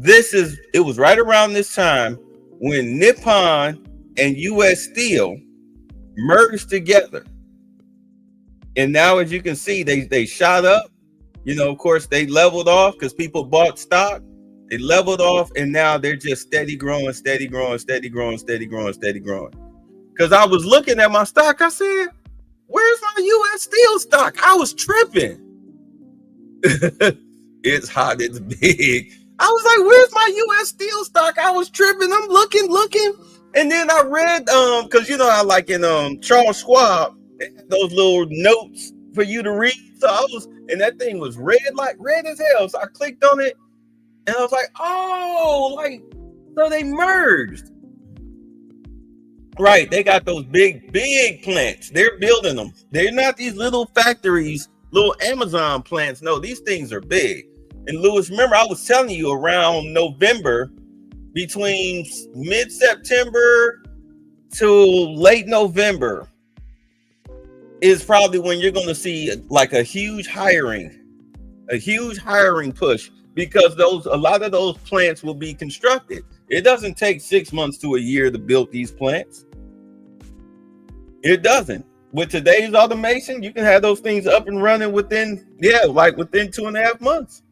It was right around this time when Nippon and U.S. Steel merged together. And now, as you can see, they shot up. You know, of course, they leveled off because people bought stock. They leveled off, and now they're just steady growing, steady growing, steady growing, steady growing, steady growing. Because I was looking at my stock, I said, where's my U.S. Steel stock? I was tripping. It's hot, it's big. I was like, where's my U.S. Steel stock? I was tripping. I'm looking. And then I read, because you know, I like in Charles Schwab, they had those little notes for you to read. So and that thing was red as hell. So I clicked on it and I was like, oh, like, so they merged. Right. They got those big plants. They're building them. They're not these little factories, little Amazon plants. No, these things are big. And Lewis, remember, I was telling you around November, between mid-September to late November is probably when you're going to see like a huge hiring push, because a lot of those plants will be constructed. It doesn't take 6 months to a year to build these plants. It doesn't. With today's automation, you can have those things up and running within 2.5 months.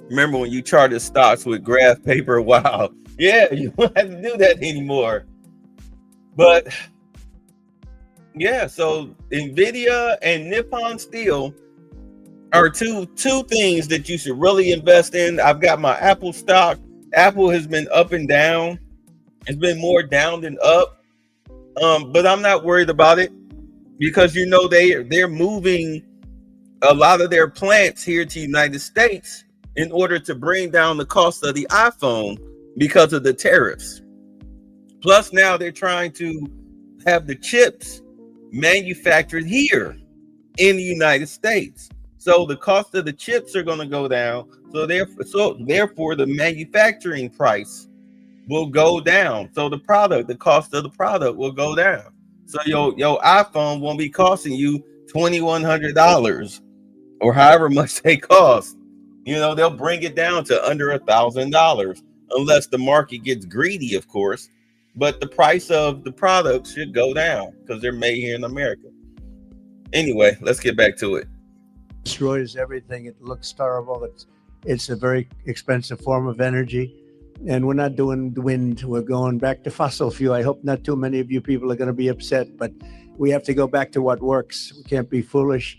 Remember when you charted stocks with graph paper? Wow. Yeah, you don't have to do that anymore. But yeah, so Nvidia and Nippon Steel are two things that you should really invest in. I've got my Apple stock. Apple has been up and down. It's been more down than up. But I'm not worried about it because, you know, they're moving a lot of their plants here to the United States in order to bring down the cost of the iPhone because of the tariffs. Plus, now they're trying to have the chips manufactured here in the United States. So the cost of the chips are going to go down. So therefore, the manufacturing price will go down. So the cost of the product will go down. So your iPhone won't be costing you $2,100 or however much they cost. You know, they'll bring it down to under $1,000 unless the market gets greedy, of course. But the price of the product should go down because they're made here in America. Anyway, let's get back to it. Destroys everything. It looks terrible. It's a very expensive form of energy. And we're not doing wind. We're going back to fossil fuel. I hope not too many of you people are going to be upset, but we have to go back to what works. We can't be foolish.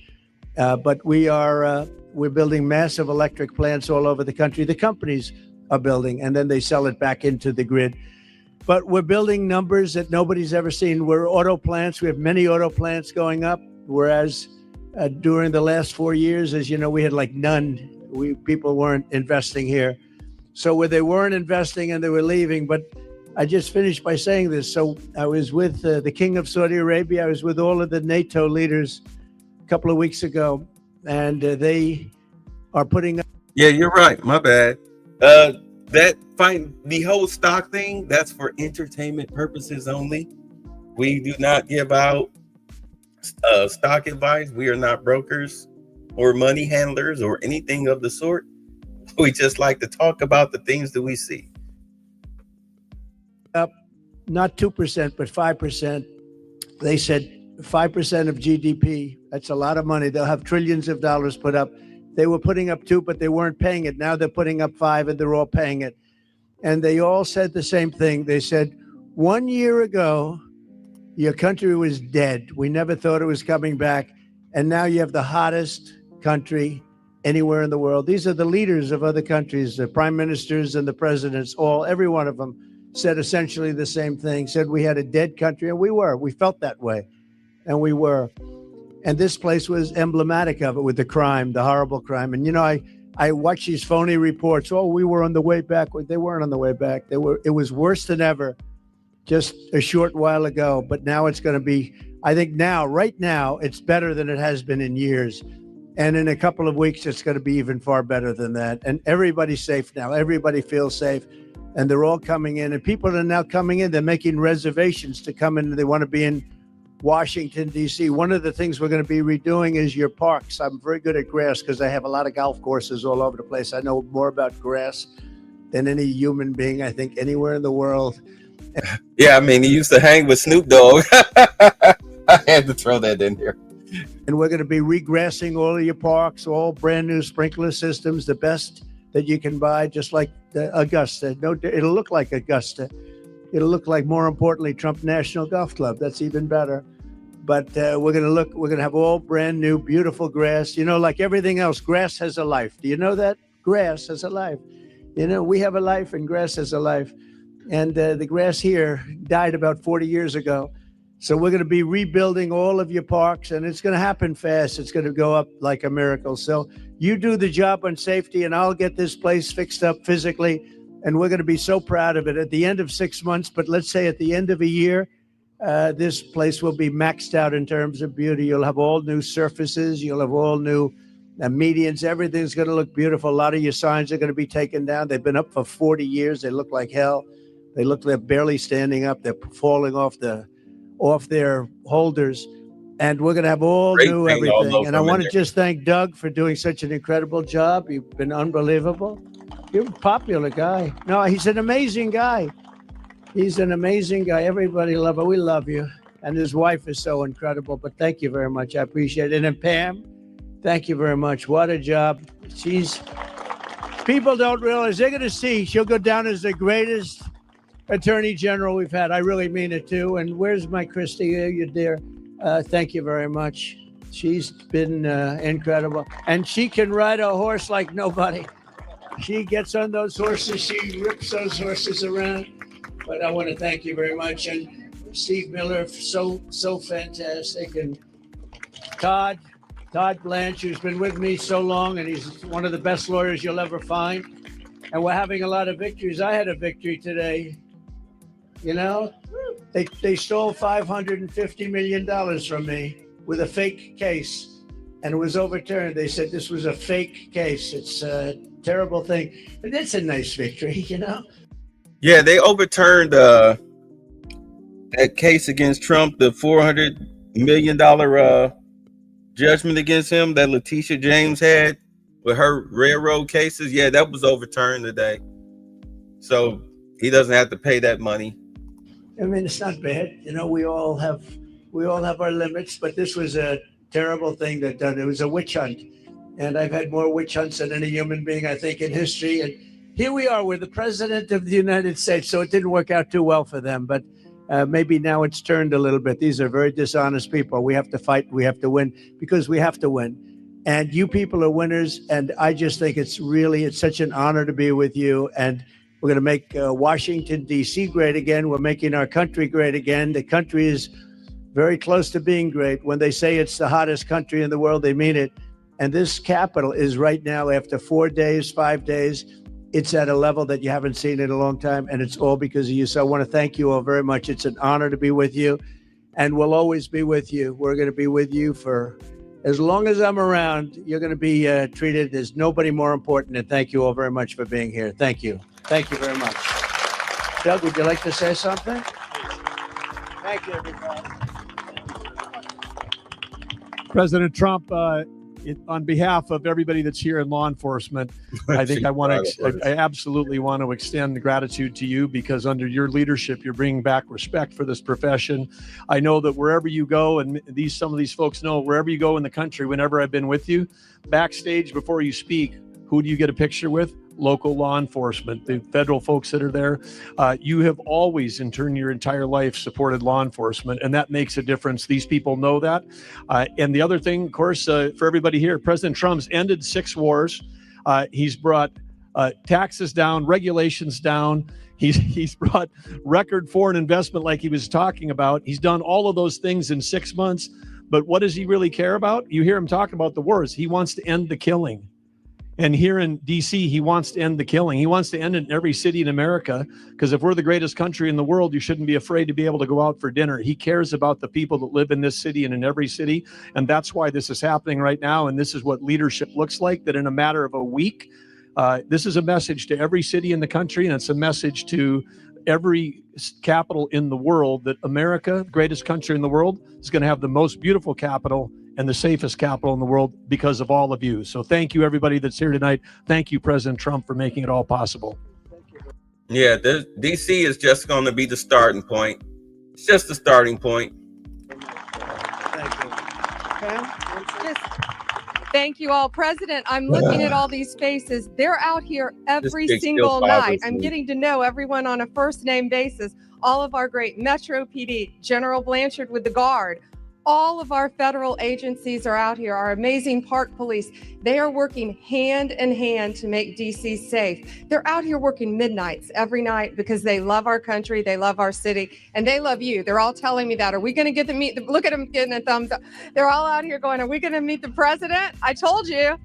But we're building massive electric plants all over the country. The companies are building, and then they sell it back into the grid. But we're building numbers that nobody's ever seen. We're auto plants. We have many auto plants going up, whereas during the last 4 years, as you know, we had like none. People weren't investing here. So where they weren't investing and they were leaving. But I just finished by saying this. So I was with the King of Saudi Arabia. I was with all of the NATO leaders a couple of weeks ago, and they are putting up. Yeah, you're right. My bad. The whole stock thing, that's for entertainment purposes only. We do not give out stock advice. We are not brokers or money handlers or anything of the sort. We just like to talk about the things that we see. Up not 2%, but 5%. They said 5% of GDP. That's a lot of money. They'll have trillions of dollars put up. They were putting up 2, but they weren't paying it. Now they're putting up 5, and they're all paying it. And they all said the same thing. They said, 1 year ago, your country was dead. We never thought it was coming back. And now you have the hottest country anywhere in the world. These are the leaders of other countries, the prime ministers and the presidents, every one of them said essentially the same thing, said we had a dead country, and we felt that way, and we were. And this place was emblematic of it with the crime, the horrible crime. And, I watch these phony reports. We were on the way back. They weren't on the way back. It was worse than ever just a short while ago. But now it's going to be, I think right now, it's better than it has been in years. And in a couple of weeks, it's going to be even far better than that. And everybody's safe now. Everybody feels safe. And they're all coming in. And people are now coming in. They're making reservations to come in. They want to be in Washington, D.C. One of the things we're going to be redoing is your parks. I'm very good at grass because I have a lot of golf courses all over the place. I know more about grass than any human being, I think, anywhere in the world. Yeah, I mean, he used to hang with Snoop Dogg. I had to throw that in here. And we're going to be regrassing all of your parks, all brand new sprinkler systems, the best that you can buy, just like the Augusta. It'll look like Augusta. It'll look like, more importantly, Trump National Golf Club. That's even better. But we're going to have all brand new, beautiful grass. Like everything else, grass has a life. Do you know that? Grass has a life. We have a life and grass has a life. And the grass here died about 40 years ago. So we're going to be rebuilding all of your parks, and it's going to happen fast. It's going to go up like a miracle. So you do the job on safety, and I'll get this place fixed up physically. And we're going to be so proud of it at the end of 6 months. But let's say at the end of a year, this place will be maxed out in terms of beauty. You'll have all new surfaces. You'll have all new medians. Everything's going to look beautiful. A lot of your signs are going to be taken down. They've been up for 40 years. They look like hell. They're barely standing up. They're falling off their holders. And we're going to have all new everything. And I want to just thank Doug for doing such an incredible job. You've been unbelievable. You're a popular guy. No, he's an amazing guy. He's an amazing guy. Everybody love him. We love you. And his wife is so incredible. But thank you very much. I appreciate it. And Pam, thank you very much. What a job. People don't realize. They're going to see. She'll go down as the greatest Attorney General we've had. I really mean it too. And where's my Christy? You're there. Thank you very much. She's been incredible. And she can ride a horse like nobody. She gets on those horses. She rips those horses around. But I want to thank you very much. And Steve Miller, so fantastic. And Todd Blanche, who's been with me so long, and he's one of the best lawyers you'll ever find. And we're having a lot of victories. I had a victory today. They stole $550 million from me with a fake case, and it was overturned. They said this was a fake case. It's a terrible thing, but it's a nice victory, Yeah, they overturned that case against Trump, the $400 million judgment against him that Letitia James had with her railroad cases. Yeah, that was overturned today. So he doesn't have to pay that money. I mean, it's not bad. We all have our limits, but this was a terrible thing that done. It was a witch hunt. And I've had more witch hunts than any human being, I think, in history. And here we are with the president of the United States. So it didn't work out too well for them, but maybe now it's turned a little bit. These are very dishonest people. We have to fight. We have to win because we have to win. And you people are winners. And I just think it's such an honor to be with you. And we're going to make Washington, D.C. great again. We're making our country great again. The country is very close to being great. When they say it's the hottest country in the world, they mean it. And this capital is right now, after 4 days, 5 days, it's at a level that you haven't seen in a long time. And it's all because of you. So I want to thank you all very much. It's an honor to be with you. And we'll always be with you. We're going to be with you for as long as I'm around. You're going to be treated as nobody more important. And thank you all very much for being here. Thank you. Thank you very much. Doug, would you like to say something? Thank you, everybody. President Trump, on behalf of everybody that's here in law enforcement, I think I absolutely want to extend gratitude to you, because under your leadership, you're bringing back respect for this profession. I know that wherever you go, and some of these folks know, wherever you go in the country, whenever I've been with you, backstage before you speak, who do you get a picture with? Local law enforcement, the federal folks that are there. You have always, in turn, your entire life supported law enforcement, and that makes a difference. These people know that. And the other thing, of course, for everybody here, President Trump's ended 6 wars. He's brought taxes down, regulations down. He's brought record foreign investment like he was talking about. He's done all of those things in 6 months. But what does he really care about? You hear him talk about the wars. He wants to end the killing. And here in D.C., he wants to end the killing. He wants to end it in every city in America, because if we're the greatest country in the world, you shouldn't be afraid to be able to go out for dinner. He cares about the people that live in this city and in every city, and that's why this is happening right now, and this is what leadership looks like, that in a matter of a week, this is a message to every city in the country, and it's a message to every capital in the world that America, the greatest country in the world, is going to have the most beautiful capital and the safest capital in the world because of all of you. So thank you, everybody that's here tonight. Thank you, President Trump, for making it all possible. Yeah, DC is just going to be the starting point. It's just the starting point. Thank you all. President, I'm looking at all these faces. They're out here every single night. I'm getting to know everyone on a first name basis. All of our great Metro PD, General Blanchard with the Guard, all of our federal agencies are out here, our amazing park police. They are working hand in hand to make DC safe. They're out here working midnights every night because they love our country, they love our city, and they love you. They're all telling me that. Are we going to get to meet look at them getting a thumbs up. They're all out here going, are we going to meet the president? I told you.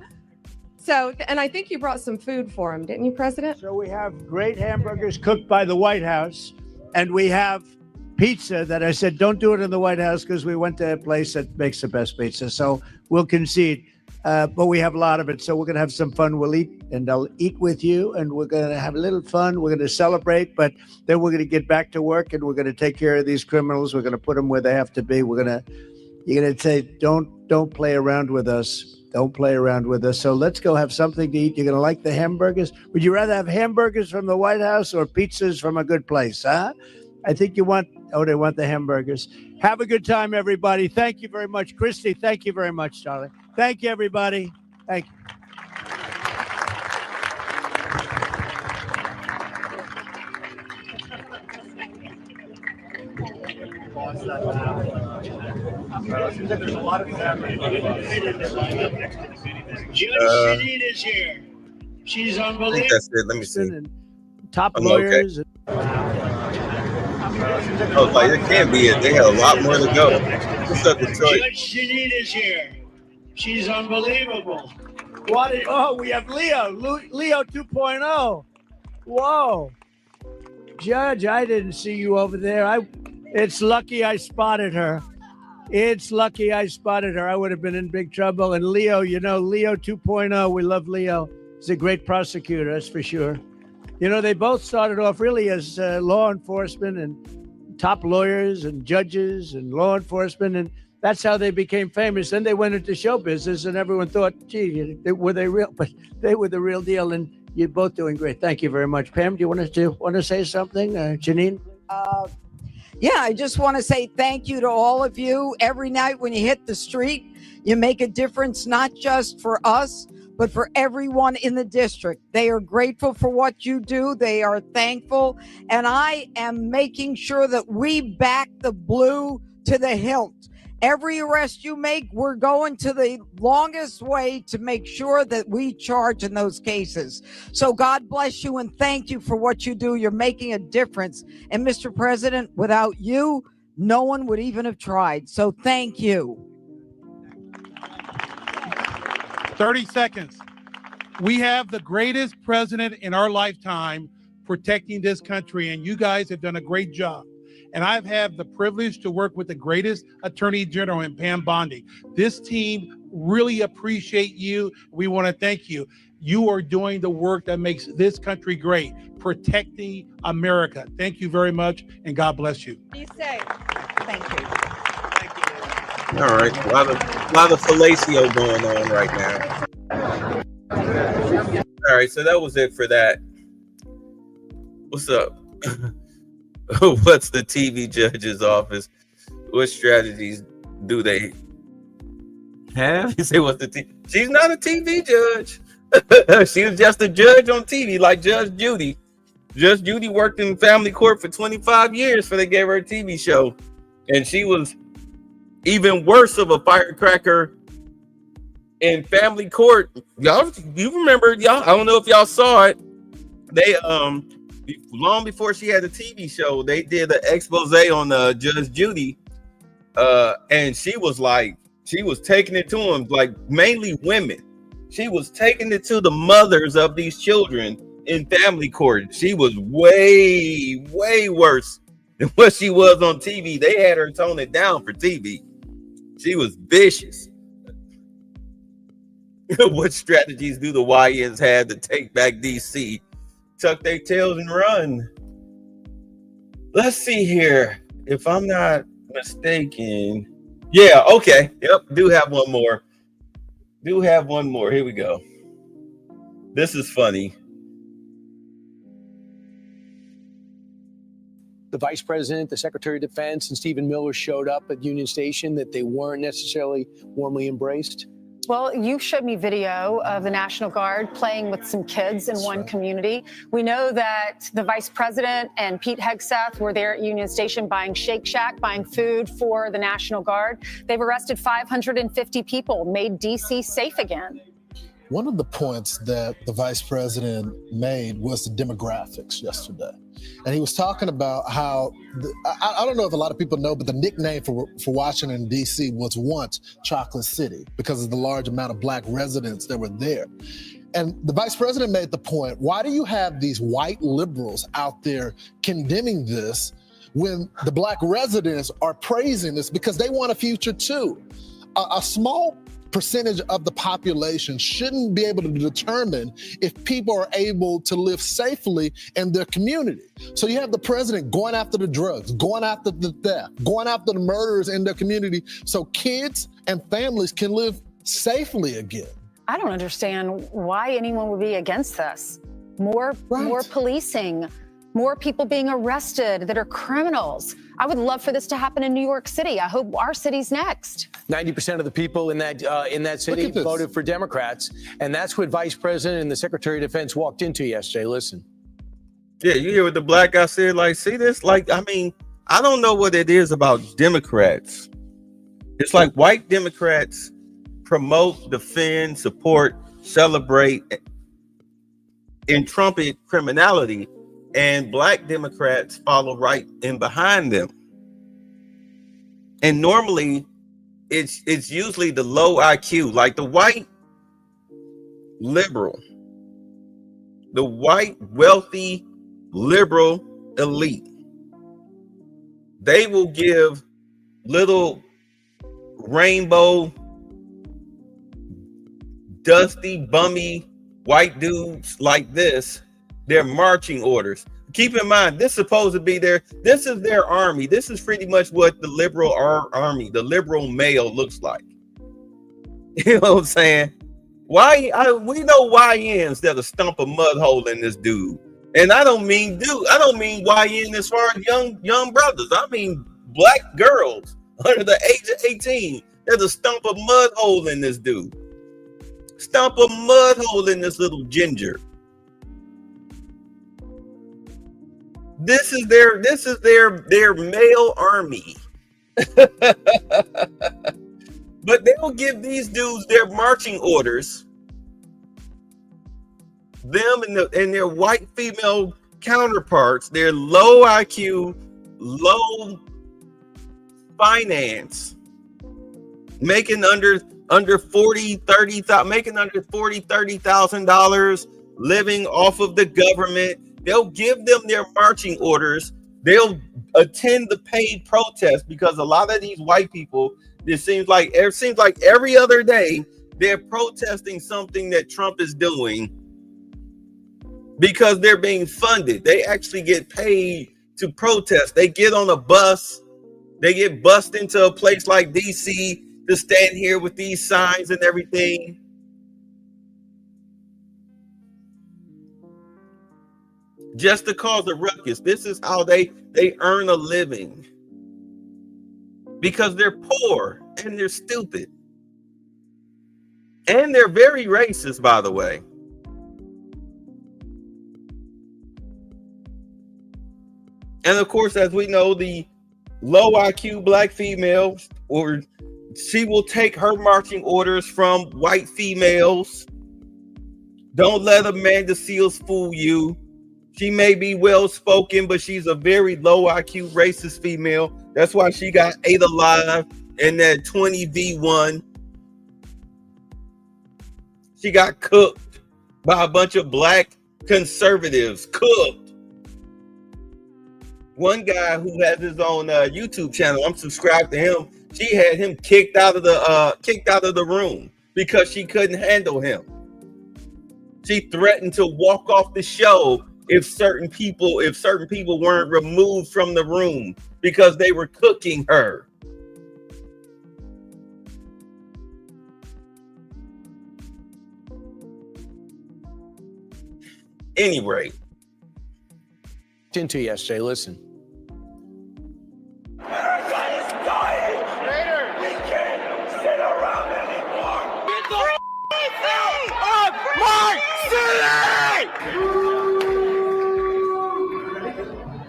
So, and I think you brought some food for him, didn't you, President? So we have great hamburgers cooked by the White House, and we have pizza that I said, don't do it in the White House because we went to a place that makes the best pizza. So we'll concede, but we have a lot of it. So we're going to have some fun. We'll eat, and I'll eat with you, and we're going to have a little fun. We're going to celebrate, but then we're going to get back to work, and we're going to take care of these criminals. We're going to put them where they have to be. You're going to say, don't play around with us. Don't play around with us. So let's go have something to eat. You're going to like the hamburgers. Would you rather have hamburgers from the White House or pizzas from a good place, huh? I think you want, they want the hamburgers. Have a good time, everybody. Thank you very much. Christy, thank you very much, Charlie. Thank you, everybody. Thank you. Judge Janine is here. She's unbelievable. I think that's it. Let me see. Top lawyers. Okay. Oh, like it can't be it. They have a lot more to go. What's up, Detroit? Judge Janine is here. She's unbelievable. Oh, we have Leo 2.0. Whoa. Judge, I didn't see you over there. It's lucky I spotted her. It's lucky I spotted her. I would have been in big trouble. And Leo, Leo 2.0, we love Leo. He's a great prosecutor, that's for sure. They both started off really as law enforcement and top lawyers and judges and law enforcement. And that's how they became famous. Then they went into show business and everyone thought, gee, were they real? But they were the real deal. And you're both doing great. Thank you very much. Pam, do you want to say something? Janine? Yeah, I just want to say thank you to all of you. Every night when you hit the street, you make a difference, not just for us, but for everyone in the district. They are grateful for what you do. They are thankful. And I am making sure that we back the blue to the hilt. Every arrest you make, we're going to the longest way to make sure that we charge in those cases. So God bless you and thank you for what you do. You're making a difference. And Mr. President, without you, no one would even have tried. So thank you. 30 seconds. We have the greatest president in our lifetime protecting this country, and you guys have done a great job. And I've had the privilege to work with the greatest attorney general in Pam Bondi. This team really appreciate you. We want to thank you. You are doing the work that makes this country great, protecting America. Thank you very much, and God bless you. Be safe. Thank you. All right, a lot of fellatio going on right now. All right, so that was it for that. What's up? What's the TV judge's office? What strategies do they have? You say, what's the TV? She's not a TV judge. She was just a judge on TV, like Judge Judy. Judge Judy worked in family court for 25 years before they gave her a TV show. And she was even worse of a firecracker in family court. Y'all, you remember, y'all, I don't know if y'all saw it. They, long before she had a TV show, they did an expose on Judge Judy. And she was taking it to them, like mainly women. She was taking it to the mothers of these children in family court. She was way, way worse than what she was on TV. They had her tone it down for TV. She was vicious. What strategies do the YNs have to take back DC? Tuck their tails and run. Let's see here. If I'm not mistaken. Yeah, okay. Yep, do have one more. Here we go. This is funny. The Vice President, the Secretary of Defense, and Stephen Miller showed up at Union Station, that they weren't necessarily warmly embraced? Well, you showed me video of the National Guard playing with some kids in one community. We know that the Vice President and Pete Hegseth were there at Union Station buying Shake Shack, buying food for the National Guard. They've arrested 550 people, made D.C. safe again. One of the points that the vice president made was the demographics yesterday. And he was talking about how, I don't know if a lot of people know, but the nickname for Washington, D.C. was once Chocolate City because of the large amount of Black residents that were there. And the vice president made the point, why do you have these white liberals out there condemning this when the Black residents are praising this because they want a future too? A small percentage of the population shouldn't be able to determine if people are able to live safely in their community. So you have the president going after the drugs, going after the theft, going after the murders in their community so kids and families can live safely again. I don't understand why anyone would be against this. More policing, more people being arrested that are criminals. I would love for this to happen in New York City. I hope our city's next. 90% of the people in that city voted for Democrats, and that's what Vice President and the Secretary of Defense walked into yesterday. Listen. Yeah, you hear what the Black guy said? Like, see this? Like, I mean, I don't know what it is about Democrats. It's like white Democrats promote, defend, support, celebrate, and trumpet criminality. And Black Democrats follow right in behind them. And normally it's usually the low IQ, like the white liberal, the white wealthy liberal elite. They will give little rainbow, dusty, bummy white dudes like this their marching orders. Keep in mind, this is supposed to be this is their army. This is pretty much what the liberal army, the liberal male looks like. You know what I'm saying? We know YNs that'll stump a mud hole in this dude. And I don't mean YN as far as young brothers. I mean Black girls under the age of 18 that'll stump a mud hole in this dude. Stump a mud hole in this little ginger. This is their male army. But they'll give these dudes their marching orders. Them and their white female counterparts, their low IQ, low finance, making under $30,000, living off of the government. They'll give them their marching orders. They'll attend the paid protest because a lot of these white people, it seems like every other day they're protesting something that Trump is doing because they're being funded. They actually get paid to protest. They get on a bus. They get bussed into a place like DC to stand here with these signs and everything. Just to cause a ruckus. This is how they earn a living. Because they're poor and they're stupid. And they're very racist, by the way. And of course, as we know, the low IQ black female, or she will take her marching orders from white females. Don't let Amanda Seals fool you. She may be well-spoken, but she's a very low IQ racist female. That's why she got ate alive in that 20v1. She got cooked by a bunch of black conservatives. Cooked. One guy who has his own YouTube channel, I'm subscribed to him. She had him kicked out of the room because she couldn't handle him. She threatened to walk off the show if certain people weren't removed from the room because they were cooking her. Anyway, into yesterday. Listen.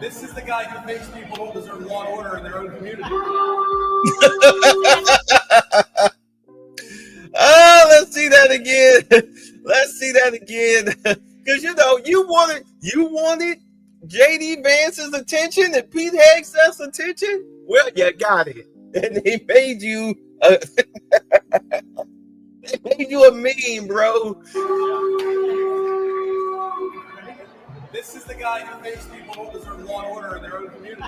This is the guy who makes people don't deserve law and order in their own community. Oh, let's see that again. Let's see that again. Because you wanted JD Vance's attention and Pete Hegseth's attention. Well, you got it, and they made you a meme, bro. This is the guy who makes people don't deserve law and order in their own community.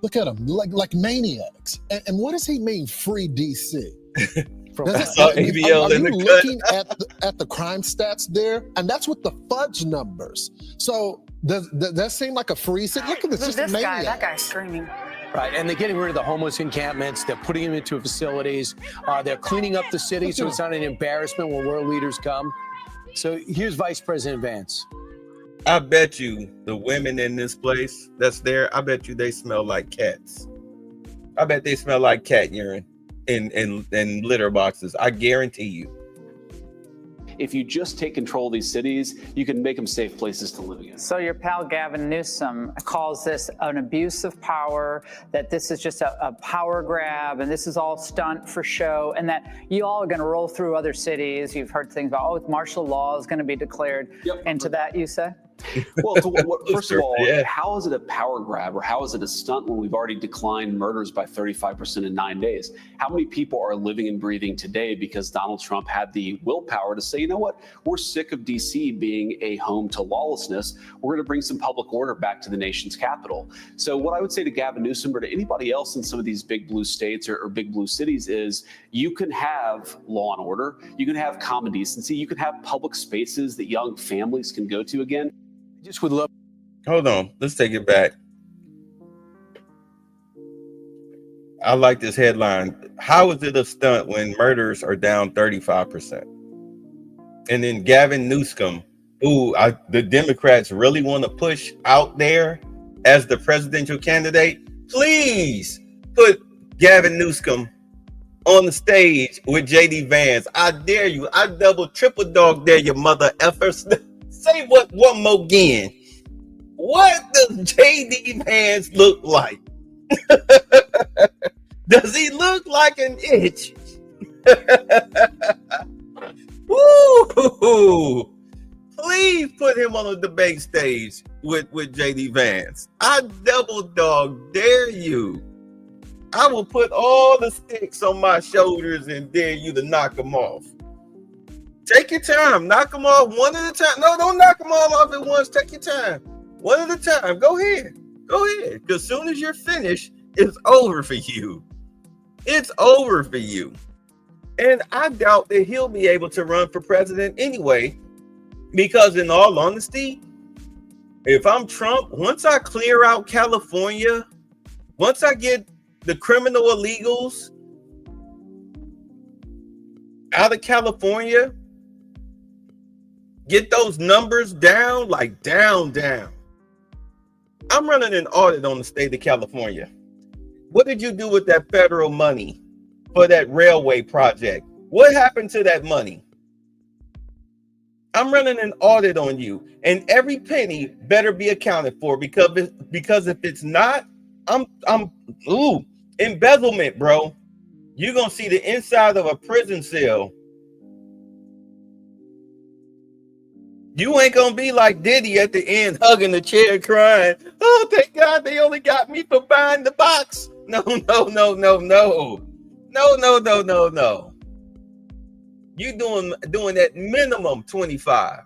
Look at them, like maniacs. And what does he mean, free DC? I saw ABL in the cut. Looking at the crime stats there, and that's with the fudge numbers. So does that seem like a free city? Look at this, just maniacs. That guy's screaming. Right, and they're getting rid of the homeless encampments. They're putting them into facilities. They're cleaning up the city so it's not an embarrassment when world leaders come. So here's Vice President Vance. I bet you the women in this place that's there, I bet you they smell like cats. I bet they smell like cat urine in litter boxes. I guarantee you. If you just take control of these cities, you can make them safe places to live in. So your pal Gavin Newsom calls this an abuse of power, that this is just a power grab, and this is all stunt for show, and that you all are going to roll through other cities. You've heard things about, martial law is going to be declared. Yep. And to that, you say? Well, first of all, how is it a power grab or how is it a stunt when we've already declined murders by 35% in 9 days? How many people are living and breathing today because Donald Trump had the willpower to say, you know what, we're sick of DC being a home to lawlessness. We're going to bring some public order back to the nation's capital. So what I would say to Gavin Newsom or to anybody else in some of these big blue states or big blue cities is you can have law and order, you can have common decency, you can have public spaces that young families can go to again. Just would love. Hold on, let's take it back. I like this headline. How is it a stunt when murders are down 35%? And then Gavin Newsom, who the Democrats really want to push out there as the presidential candidate, please put Gavin Newsom on the stage with JD Vance. I dare you. I double, triple dog dare you, mother effers. Say what one more again. What does JD Vance look like? Does he look like an itch? Woo! Please put him on a debate stage with JD Vance. I double dog dare you. I will put all the sticks on my shoulders and dare you to knock them off. Take your time. Knock them off one at a time. No, don't knock them all off at once. Take your time. One at a time. Go ahead. Go ahead. Because as soon as you're finished, it's over for you. It's over for you. And I doubt that he'll be able to run for president anyway, because in all honesty, if I'm Trump, once I clear out California, once I get the criminal illegals out of California, get those numbers down, like down. I'm running an audit on the state of California. What did you do with that federal money for that railway project? What happened to that money? I'm running an audit on you, and every penny better be accounted for, because if it's not, embezzlement, bro. You're gonna see the inside of a prison cell. You ain't gonna be like Diddy at the end, hugging the chair, crying, "Oh, thank God they only got me for buying the box." No. You doing that minimum 25.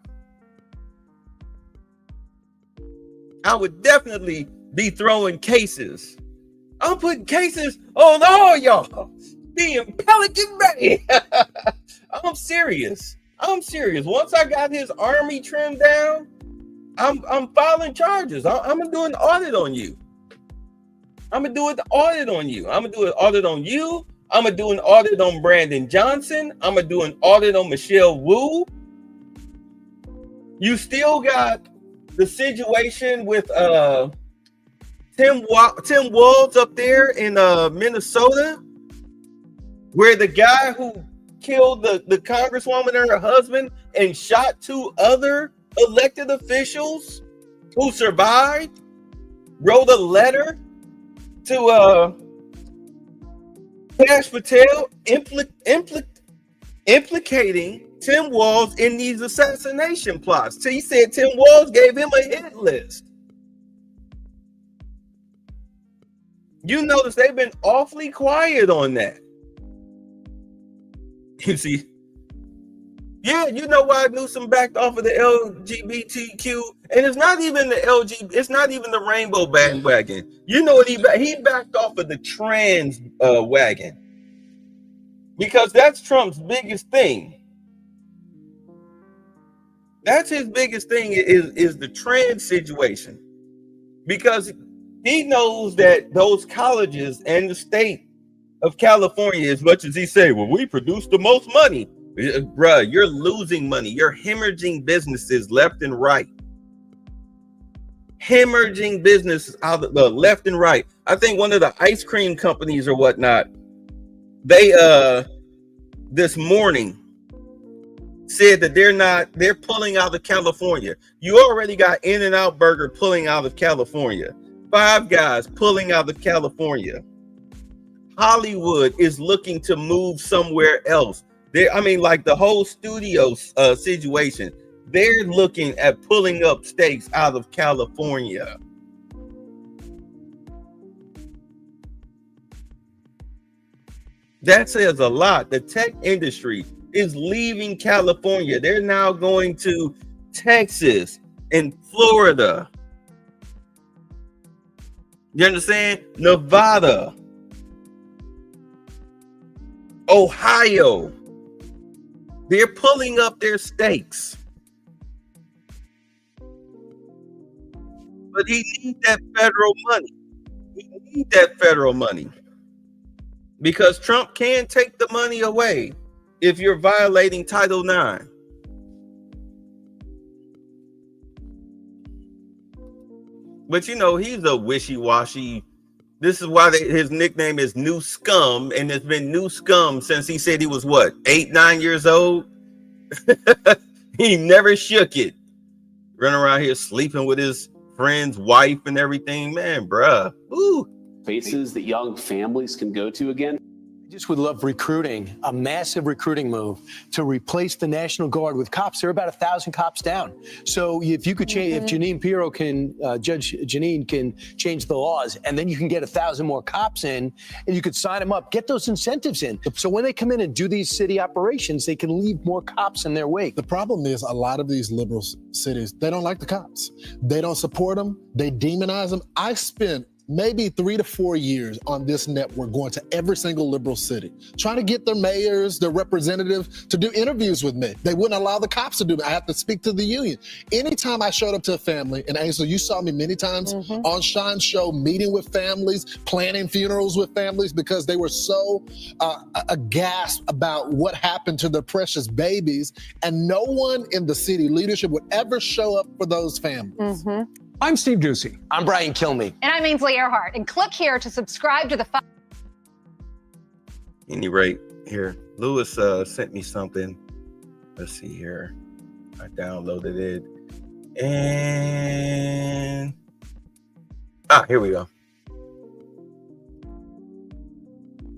I would definitely be throwing cases. I'm putting cases on all y'all being Pelican Bay. I'm serious. Once I got his army trimmed down, I'm filing charges. I'm gonna do an audit on you. I'm gonna do an audit on you. I'm gonna do an audit on Brandon Johnson. I'm gonna do an audit on Michelle Wu. You still got the situation with Tim Walz up there in Minnesota, where the guy who killed the congresswoman and her husband and shot 2 other elected officials who survived, wrote a letter to Kash Patel implicating Tim Walz in these assassination plots. So he said Tim Walz gave him a hit list. You notice they've been awfully quiet on that. You see, yeah, you know why Newsom backed off of the LGBTQ, and it's not even the rainbow bandwagon. You know what he backed off of the trans wagon, because that's Trump's biggest thing. That's his biggest thing is the trans situation, because he knows that those colleges and the state of California, as much as he say, well, we produce the most money, bruh, you're losing money. You're hemorrhaging businesses left and right. Hemorrhaging businesses out of the left and right. I think one of the ice cream companies or whatnot, they this morning said that they're pulling out of California. You already got In-N-Out Burger pulling out of California. Five Guys pulling out of California. Hollywood is looking to move somewhere else. Like the whole studio situation, they're looking at pulling up stakes out of California. That says a lot. The tech industry is leaving California. They're now going to Texas and Florida. You understand? Nevada, Ohio. They're pulling up their stakes. But he needs that federal money. He needs that federal money. Because Trump can take the money away if you're violating Title IX. But you know, he's a wishy-washy. This is why his nickname is New Scum, and it's been New Scum since he said he was, 8, 9 years old? He never shook it. Running around here sleeping with his friend's wife and everything. Man, bruh. Ooh. Spaces that young families can go to again. I just would love recruiting, a massive recruiting move to replace the National Guard with cops. They're about 1,000 cops down. So if you could change, if Jeanine Pirro can, Judge Jeanine can change the laws, and then you can get 1,000 more cops in, and you could sign them up, get those incentives in. So when they come in and do these city operations, they can leave more cops in their wake. The problem is a lot of these liberal cities, they don't like the cops. They don't support them. They demonize them. I spent maybe 3 to 4 years on this network, going to every single liberal city, trying to get their mayors, their representatives to do interviews with me. They wouldn't allow the cops to do it. I have to speak to the union. Anytime I showed up to a family, and Ansel, you saw me many times on Sean's show, meeting with families, planning funerals with families, because they were so aghast about what happened to their precious babies, and no one in the city leadership would ever show up for those families. I'm Steve Doocy. I'm Brian Kilmeade. And I'm Ainsley Earhart. And click here to subscribe to the Any rate, here, Lewis sent me something. Let's see here. I downloaded it. And here we go.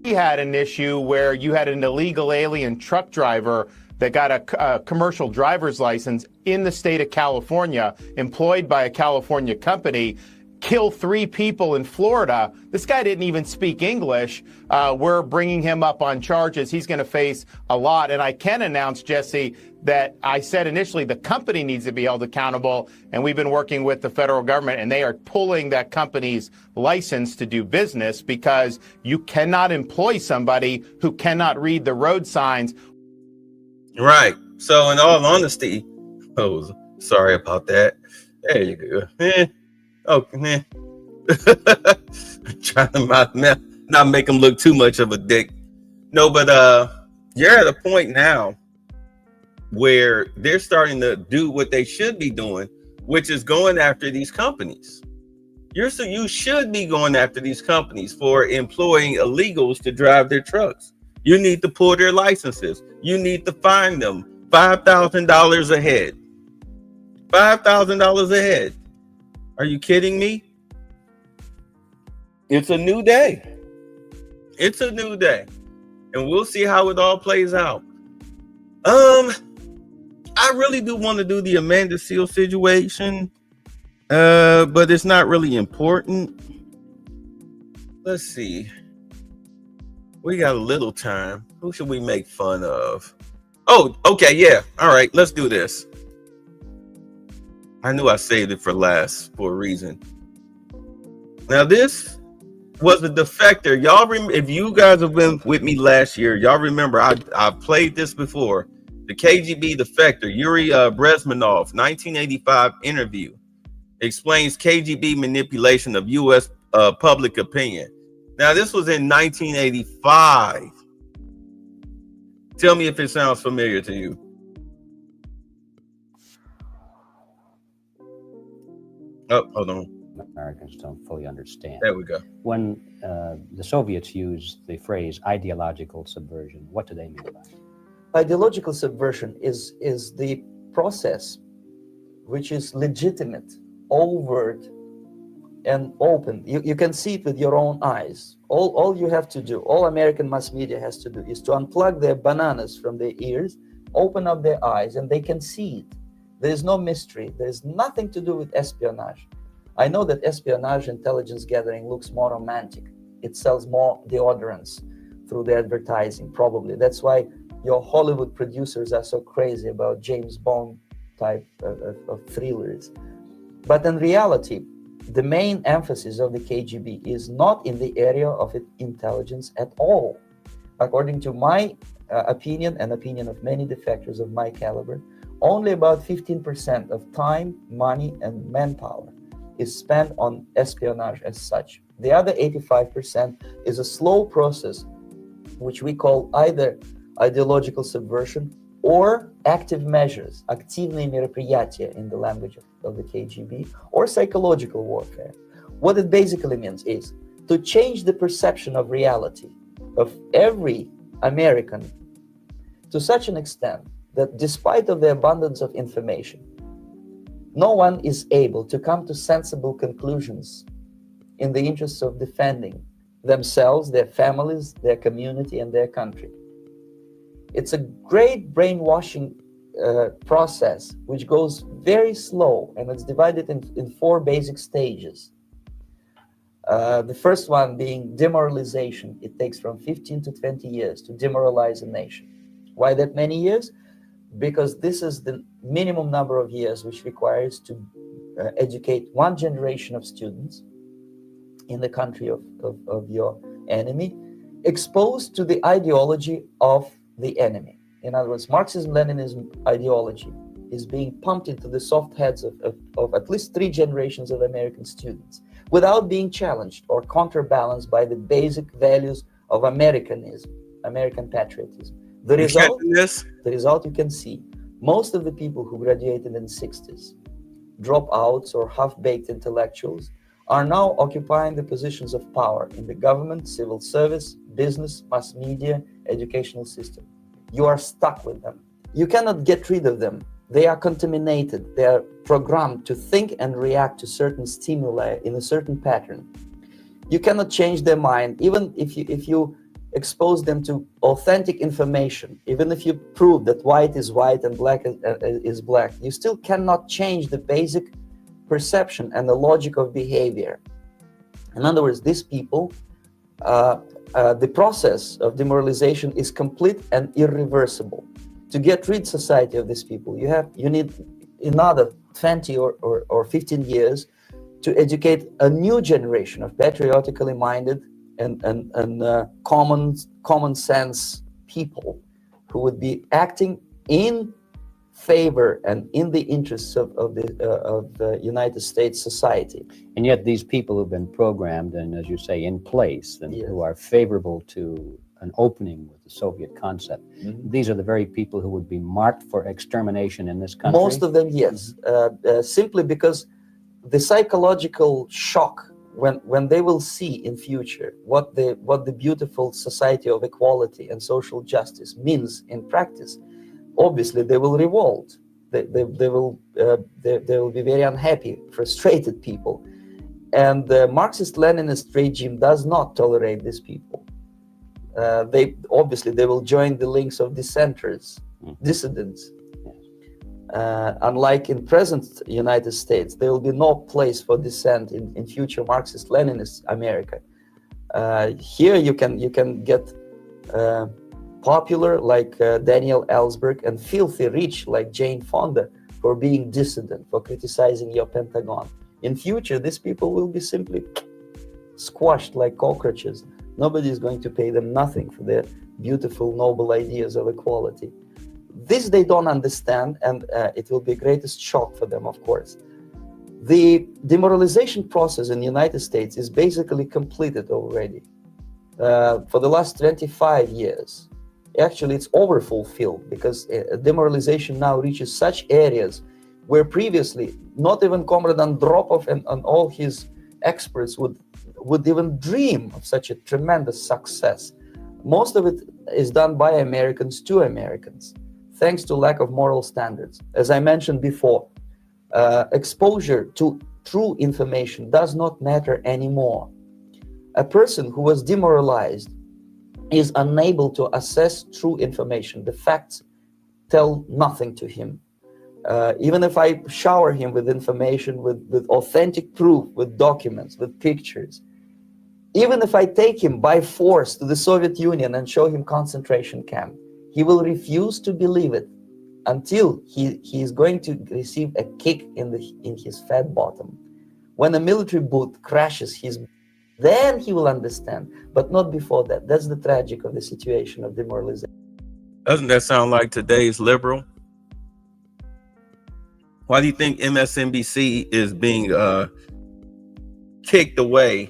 We had an issue where you had an illegal alien truck driver that got a commercial driver's license in the state of California, employed by a California company, kill 3 people in Florida. This guy didn't even speak English. We're bringing him up on charges. He's going to face a lot. And I can announce, Jesse, that I said initially the company needs to be held accountable. And we've been working with the federal government, and they are pulling that company's license to do business, because you cannot employ somebody who cannot read the road signs. Right. So in all honesty, sorry about that. There you go. Trying to not make him look too much of a dick. No, but you're at a point now where they're starting to do what they should be doing, which is going after these companies. You should be going after these companies for employing illegals to drive their trucks. You need to pull their licenses. You need to fine them $5,000 a head. $5,000 a head. Are you kidding me? It's a new day. It's a new day. And we'll see how it all plays out. I really do want to do the Amanda Seales situation, but it's not really important. Let's see. We got a little time. Who should we make fun of? Oh, okay, yeah. All right, let's do this. I knew I saved it for last for a reason. Now, this was a defector. Y'all, if you guys have been with me last year, y'all remember I played this before. The KGB defector, Yuri Bezmenov, 1985 interview, explains KGB manipulation of U.S. Public opinion. Now, this was in 1985. Tell me if it sounds familiar to you. Oh, hold on. Americans don't fully understand. There we go. When the Soviets used the phrase ideological subversion, what do they mean by it? Ideological subversion is the process which is legitimate, overt, and open. You can see it with your own eyes. All you have to do, all American mass media has to do, is to unplug their bananas from their ears, open up their eyes, and they can see it. There is no mystery. There is nothing to do with espionage. I know that espionage intelligence gathering looks more romantic. It sells more deodorants through the advertising, probably. That's why your Hollywood producers are so crazy about James Bond type of thrillers. But in reality, the main emphasis of the KGB is not in the area of intelligence at all. According to my opinion and opinion of many defectors of my caliber, only about 15% of time, money, and manpower is spent on espionage as such. The other 85% is a slow process, which we call either ideological subversion or active measures, активные мероприятия in the language of the KGB, or psychological warfare. What it basically means is to change the perception of reality of every American to such an extent that despite of the abundance of information, no one is able to come to sensible conclusions in the interests of defending themselves, their families, their community, and their country. It's a great brainwashing process which goes very slow, and it's divided in 4 basic stages. The first one being demoralization. It takes from 15 to 20 years to demoralize a nation. Why that many years? Because this is the minimum number of years which requires to educate one generation of students in the country of your enemy, exposed to the ideology of the enemy. In other words, Marxism-Leninism ideology is being pumped into the soft heads of at least 3 generations of American students without being challenged or counterbalanced by the basic values of Americanism, American patriotism. The result you can see, most of the people who graduated in the 60s, dropouts or half-baked intellectuals, are now occupying the positions of power in the government, civil service, business, mass media, educational system. You are stuck with them. You cannot get rid of them. They are contaminated. They are programmed to think and react to certain stimuli in a certain pattern. You cannot change their mind, even if you expose them to authentic information, even if you prove that white is white and black is black, you still cannot change the basic perception and the logic of behavior. In other words, these people, the process of demoralization is complete and irreversible. To get rid society of these people, you need another 20 or 15 years to educate a new generation of patriotically minded and common sense people who would be acting in favor and in the interests of the United States society. And yet these people who've been programmed and, as you say, in place and who are favorable to an opening with the Soviet concept, these are the very people who would be marked for extermination in this country? Most of them, yes. Simply because the psychological shock when they will see in future what the beautiful society of equality and social justice means in practice, obviously they will revolt. They will be very unhappy, frustrated people, and the Marxist-Leninist regime does not tolerate these people. They will join the links of dissenters, dissidents. Unlike in present United States, there will be no place for dissent in future Marxist-Leninist America. Here you can get popular like Daniel Ellsberg and filthy rich like Jane Fonda for being dissident, for criticizing your Pentagon. In future, these people will be simply squashed like cockroaches. Nobody is going to pay them nothing for their beautiful, noble ideas of equality. This they don't understand, and it will be greatest shock for them, of course. The demoralization process in the United States is basically completed already. For the last 25 years, actually it's overfulfilled, because demoralization now reaches such areas where previously not even Comrade Andropov and all his experts would even dream of such a tremendous success. Most of it is done by Americans to Americans, thanks to lack of moral standards. As I mentioned before, exposure to true information does not matter anymore. A person who was demoralized is unable to assess true information. The facts tell nothing to him. Even if I shower him with information, with authentic proof, with documents, with pictures, even if I take him by force to the Soviet Union and show him concentration camp, he will refuse to believe it until he is going to receive a kick in his fat bottom. When a military boot crashes then he will understand, but not before that. That's the tragic of the situation of demoralization. Doesn't that sound like today's liberal? Why do you think MSNBC is being kicked away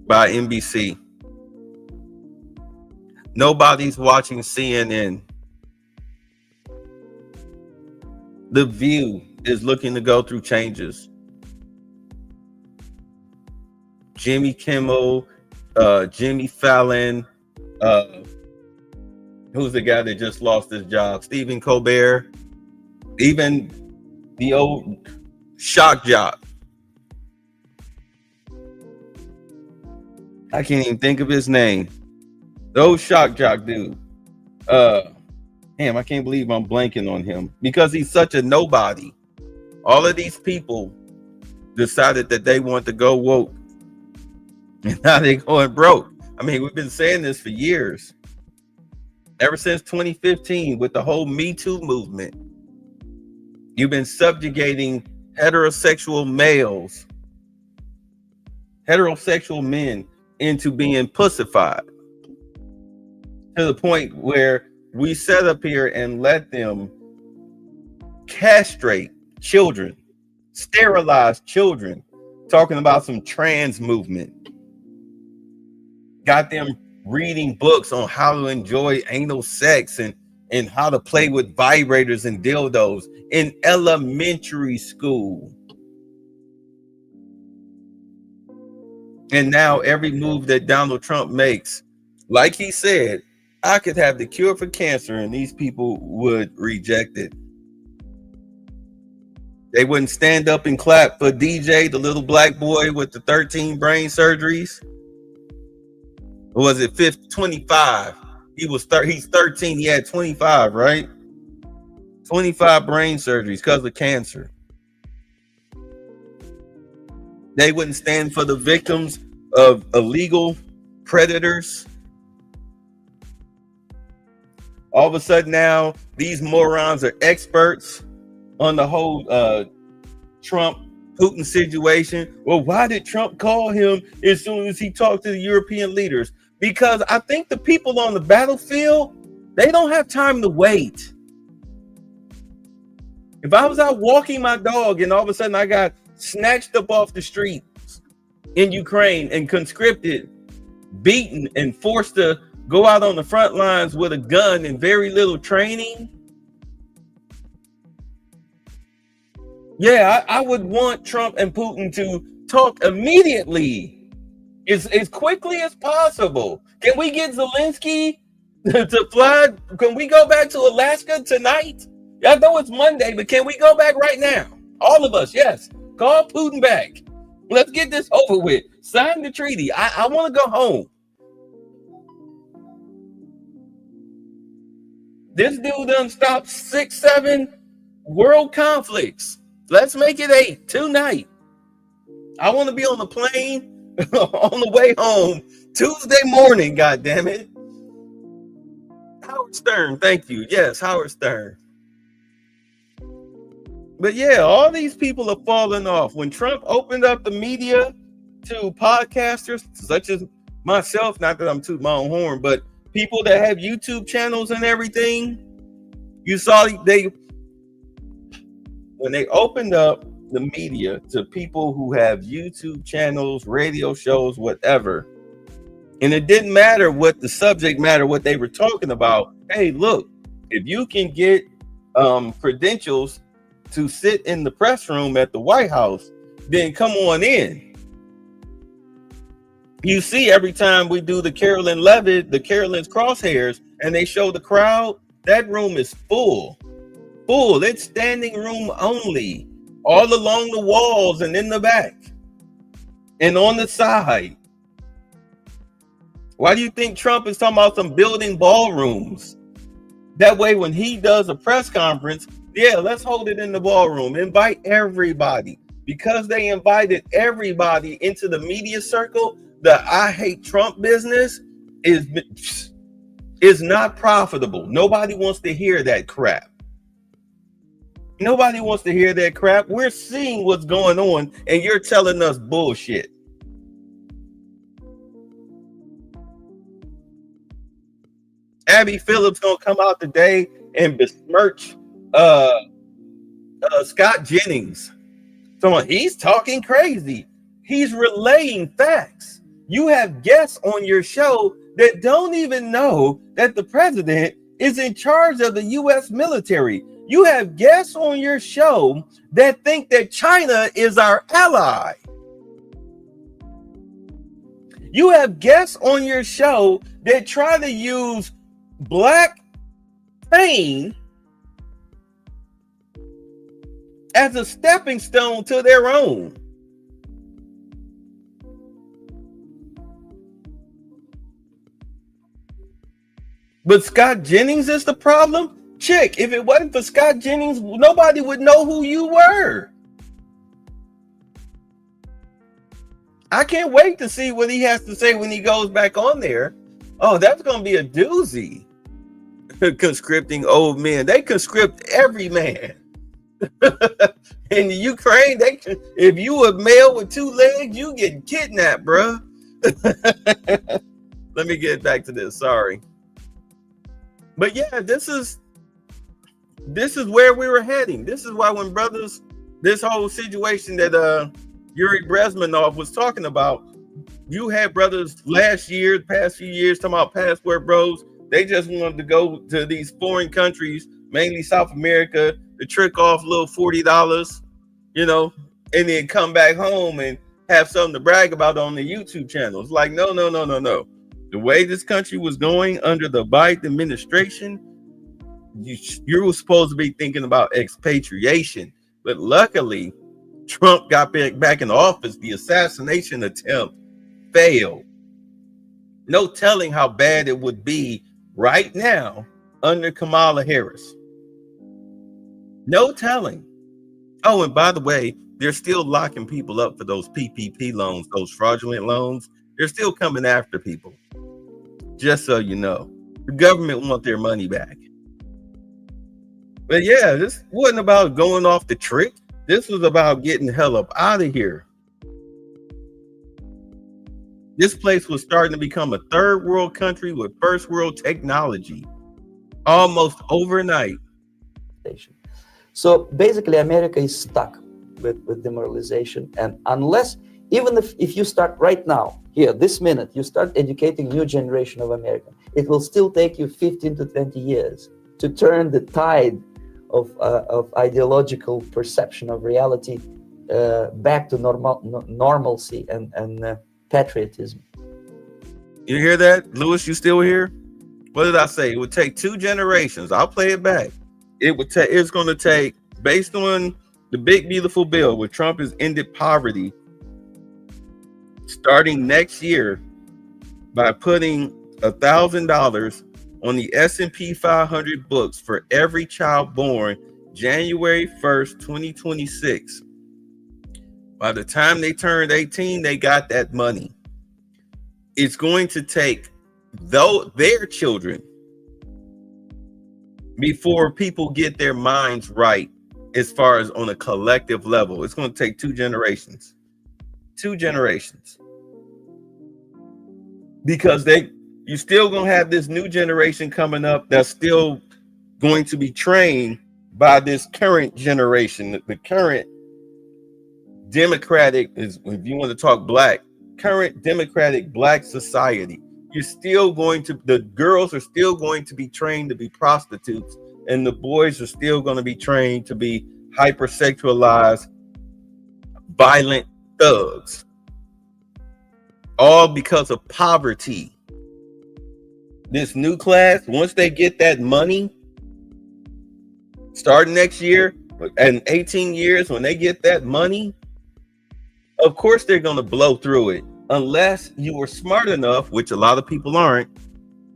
by NBC? Nobody's watching CNN. The View is looking to go through changes. Jimmy Kimmel, Jimmy Fallon, who's the guy that just lost his job? Stephen Colbert, even the old shock jock. I can't even think of his name. The old shock jock dude. Damn, I can't believe I'm blanking on him because he's such a nobody. All of these people decided that they want to go woke. And now they're going broke. I mean, we've been saying this for years. Ever since 2015 with the whole Me Too movement. You've been subjugating heterosexual males. heterosexual men into being pussified to the point where we sit up here and let them castrate children, sterilize children, talking about some trans movement. Got them reading books on how to enjoy anal sex and how to play with vibrators and dildos in elementary school. And now every move that Donald Trump makes, like he said, I could have the cure for cancer and these people would reject it. They wouldn't stand up and clap for DJ, the little black boy with the 13 brain surgeries. Or was it 25? He's 13. He had 25, right? 25 brain surgeries because of cancer. They wouldn't stand for the victims of illegal predators. All of a sudden now, these morons are experts on the whole Trump-Putin situation. Well, why did Trump call him as soon as he talked to the European leaders? Because I think the people on the battlefield, they don't have time to wait. If I was out walking my dog and all of a sudden I got snatched up off the streets in Ukraine and conscripted, beaten, and forced to go out on the front lines with a gun and very little training, yeah, I would want Trump and Putin to talk immediately, as quickly as possible. Can we get Zelensky to fly? Can we go back to Alaska tonight? I know it's Monday, but can we go back right now? All of us, yes. Call Putin back. Let's get this over with. Sign the treaty. I want to go home. This dude done stopped 6, 7 world conflicts. Let's make it 8 tonight. I want to be on the plane on the way home Tuesday morning, God damn it. Howard Stern, thank you. Yes, Howard Stern. But yeah, all these people are falling off. When Trump opened up the media to podcasters such as myself, not that I'm tooting my own horn, but people that have YouTube channels and everything, you saw when they opened up the media to people who have YouTube channels, radio shows, whatever, and it didn't matter what the subject matter, what they were talking about. Hey, look, if you can get credentials to sit in the press room at the White House, then come on in. You see, every time we do the Carolyn Levitt, the Carolyn's Crosshairs, and they show the crowd, that room is full. It's standing room only, all along the walls and in the back and on the side. Why do you think Trump is talking about some building ballrooms? That way, when he does a press conference, yeah, let's hold it in the ballroom. Invite everybody. Because they invited everybody into the media circle, the I hate Trump business is not profitable. Nobody wants to hear that crap. Nobody wants to hear that crap. We're seeing what's going on, and you're telling us bullshit. Abby Phillips gonna come out today and besmirch Scott Jennings. So he's talking crazy. He's relaying facts. You have guests on your show that don't even know that the president is in charge of the U.S. military. You have guests on your show that think that China is our ally. You have guests on your show that try to use black pain as a stepping stone to their own. But Scott Jennings is the problem? Chick, if it wasn't for Scott Jennings, nobody would know who you were. I can't wait to see what he has to say when he goes back on there. Oh, that's going to be a doozy. Conscripting old men. They conscript every man. In the Ukraine, if you a male with 2 legs, you get kidnapped, bruh. Let me get back to this. Sorry. But yeah, this is where we were heading. This is why when brothers, this whole situation that Yuri Bezmenov was talking about, you had brothers last year, past few years, talking about passport bros. They just wanted to go to these foreign countries, mainly South America, to trick off a little $40, and then come back home and have something to brag about on the YouTube channel. It's like, no. The way this country was going under the Biden administration, you were supposed to be thinking about expatriation. But luckily, Trump got back in office. The assassination attempt failed. No telling how bad it would be right now under Kamala Harris. No telling. Oh, and by the way, they're still locking people up for those PPP loans, those fraudulent loans. They're still coming after people. Just so you know, the government want their money back. But yeah, this wasn't about going off the trick. This was about getting the hell up out of here. This place was starting to become a third world country with first world technology almost overnight. So basically, America is stuck with demoralization. And unless, even if you start right now, here, this minute, you start educating new generation of Americans, it will still take you 15 to 20 years to turn the tide of ideological perception of reality back to normalcy and patriotism. You hear that, Lewis? You still here? What did I say? It would take 2 generations. I'll play it back. It's going to take, based on the big beautiful bill where Trump has ended poverty, starting next year by putting $1,000 on the S&P 500 books for every child born January 1st, 2026. By the time they turned 18, they got that money. It's going to take their children before people get their minds right as far as on a collective level. It's going to take 2 generations. 2 generations. Because you're still going to have this new generation coming up that's still going to be trained by this current generation, the current Democratic, if you want to talk black, current Democratic black society. You're still going to, the girls are still going to be trained to be prostitutes, and the boys are still going to be trained to be hypersexualized, violent thugs. All because of poverty. This new class, once they get that money, starting next year, and 18 years, when they get that money, of course they're going to blow through it. Unless you were smart enough, which a lot of people aren't,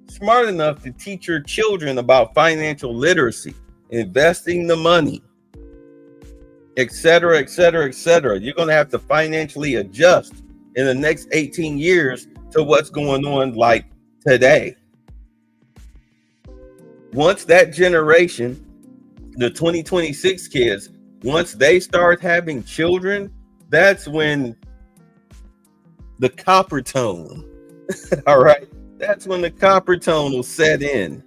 smart enough to teach your children about financial literacy, investing the money, etc., etc., etc. You're going to have to financially adjust in the next 18 years to what's going on like today. Once that generation, the 2026 kids, once they start having children, that's when the copper tone, all right, that's when the copper tone will set in.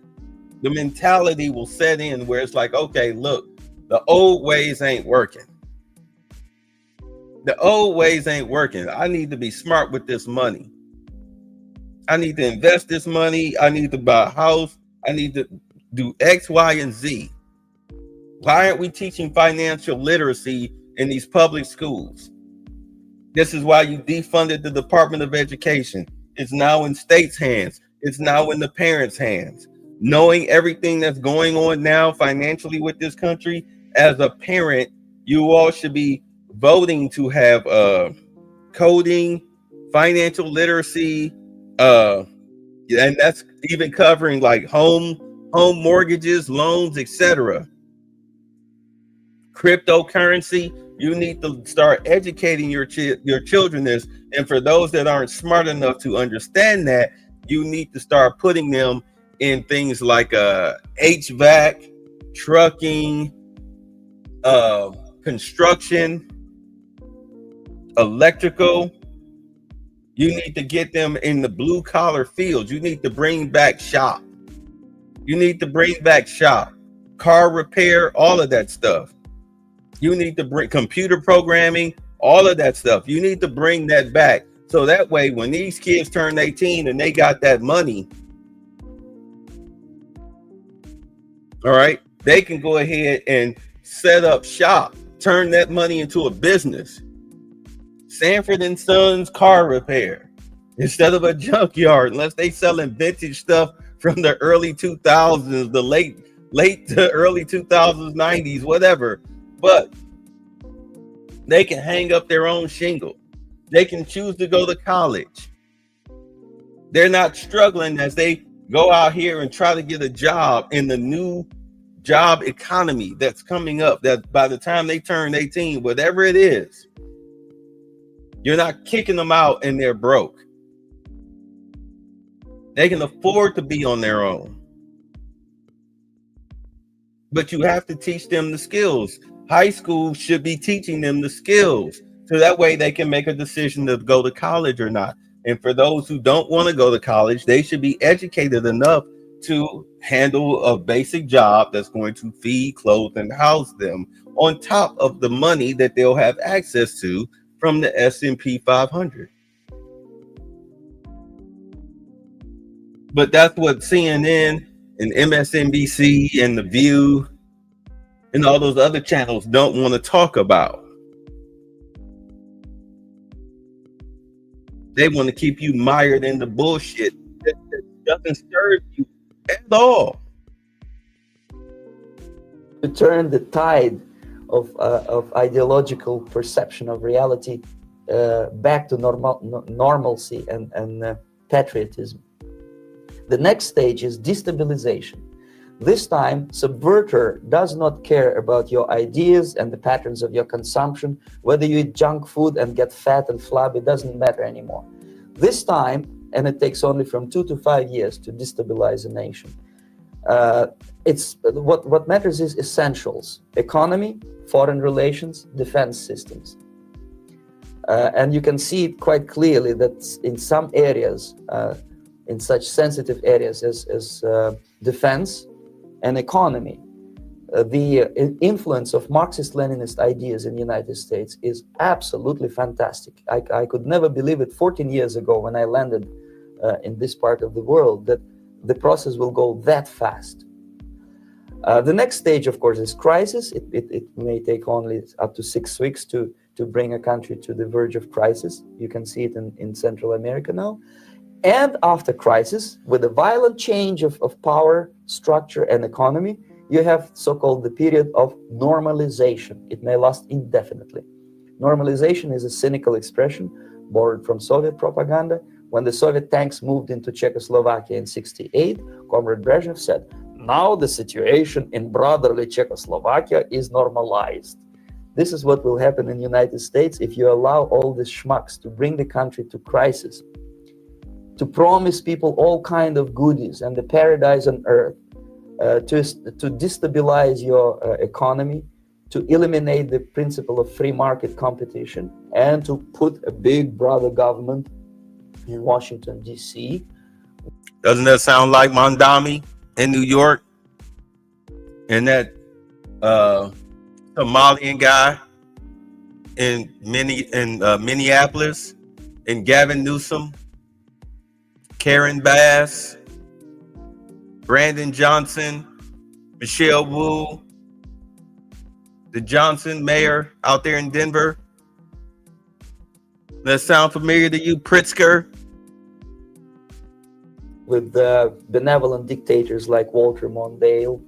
The mentality will set in where it's like, okay, look, the old ways ain't working. The old ways ain't working. I need to be smart with this money. I need to invest this money. I need to buy a house. I need to do X, Y, and Z. Why aren't we teaching financial literacy in these public schools? This is why you defunded the Department of Education. It's now in states' hands. It's now in the parents' hands. Knowing everything that's going on now financially with this country, as a parent, you all should be voting to have coding, financial literacy, and that's even covering like home mortgages, loans, etc. Cryptocurrency. You need to start educating your children this. And for those that aren't smart enough to understand that, you need to start putting them in things like HVAC, trucking, construction, electrical. You need to get them in the blue collar fields. You need to bring back shop. You need to bring back shop, car repair, all of that stuff. You need to bring computer programming, all of that stuff. You need to bring that back. So that way, when these kids turn 18 and they got that money, all right, they can go ahead and set up shop, turn that money into a business. Sanford and Sons car repair instead of a junkyard, unless they selling vintage stuff from the early 2000s, the late to early 2000s, 90s, whatever. But they can hang up their own shingle. They can choose to go to college. They're not struggling as they go out here and try to get a job in the new job economy that's coming up, that by the time they turn 18, whatever it is, you're not kicking them out and they're broke. They can afford to be on their own. But you have to teach them the skills. High school should be teaching them the skills, so that way they can make a decision to go to college or not. And for those who don't want to go to college, they should be educated enough to handle a basic job that's going to feed, clothe, and house them, on top of the money that they'll have access to from the S&P 500. But that's what CNN and MSNBC and The View and all those other channels don't want to talk about. They want to keep you mired in the bullshit that doesn't serve you at all. To turn the tide of ideological perception of reality back to normalcy and patriotism. The next stage is destabilization. This time, subverter does not care about your ideas and the patterns of your consumption. Whether you eat junk food and get fat and flabby, doesn't matter anymore. This time, and it takes only from 2 to 5 years to destabilize a nation. It's what matters is essentials: economy, foreign relations, defense systems. And you can see it quite clearly that in some areas, in such sensitive areas as defense and economy, the influence of Marxist-Leninist ideas in the United States is absolutely fantastic. I could never believe it 14 years ago when I landed in this part of the world, that the process will go that fast. The next stage, of course, is crisis. It may take only up to 6 weeks to bring a country to the verge of crisis. You can see it in Central America now. And after crisis, with a violent change of power, structure, and economy, you have so-called the period of normalization. It may last indefinitely. Normalization is a cynical expression borrowed from Soviet propaganda. When the Soviet tanks moved into Czechoslovakia in '68, Comrade Brezhnev said, "Now the situation in brotherly Czechoslovakia is normalized." This is what will happen in the United States if you allow all these schmucks to bring the country to crisis, to promise people all kind of goodies and the paradise on earth, to destabilize your economy, to eliminate the principle of free market competition, and to put a big brother government in Washington, D.C. Doesn't that sound like Mondami in New York? And that Somalian guy in Minneapolis, and Gavin Newsom, Karen Bass, Brandon Johnson, Michelle Wu, the Johnson mayor out there in Denver. That sound familiar to you, Pritzker? With benevolent dictators like Walter Mondale,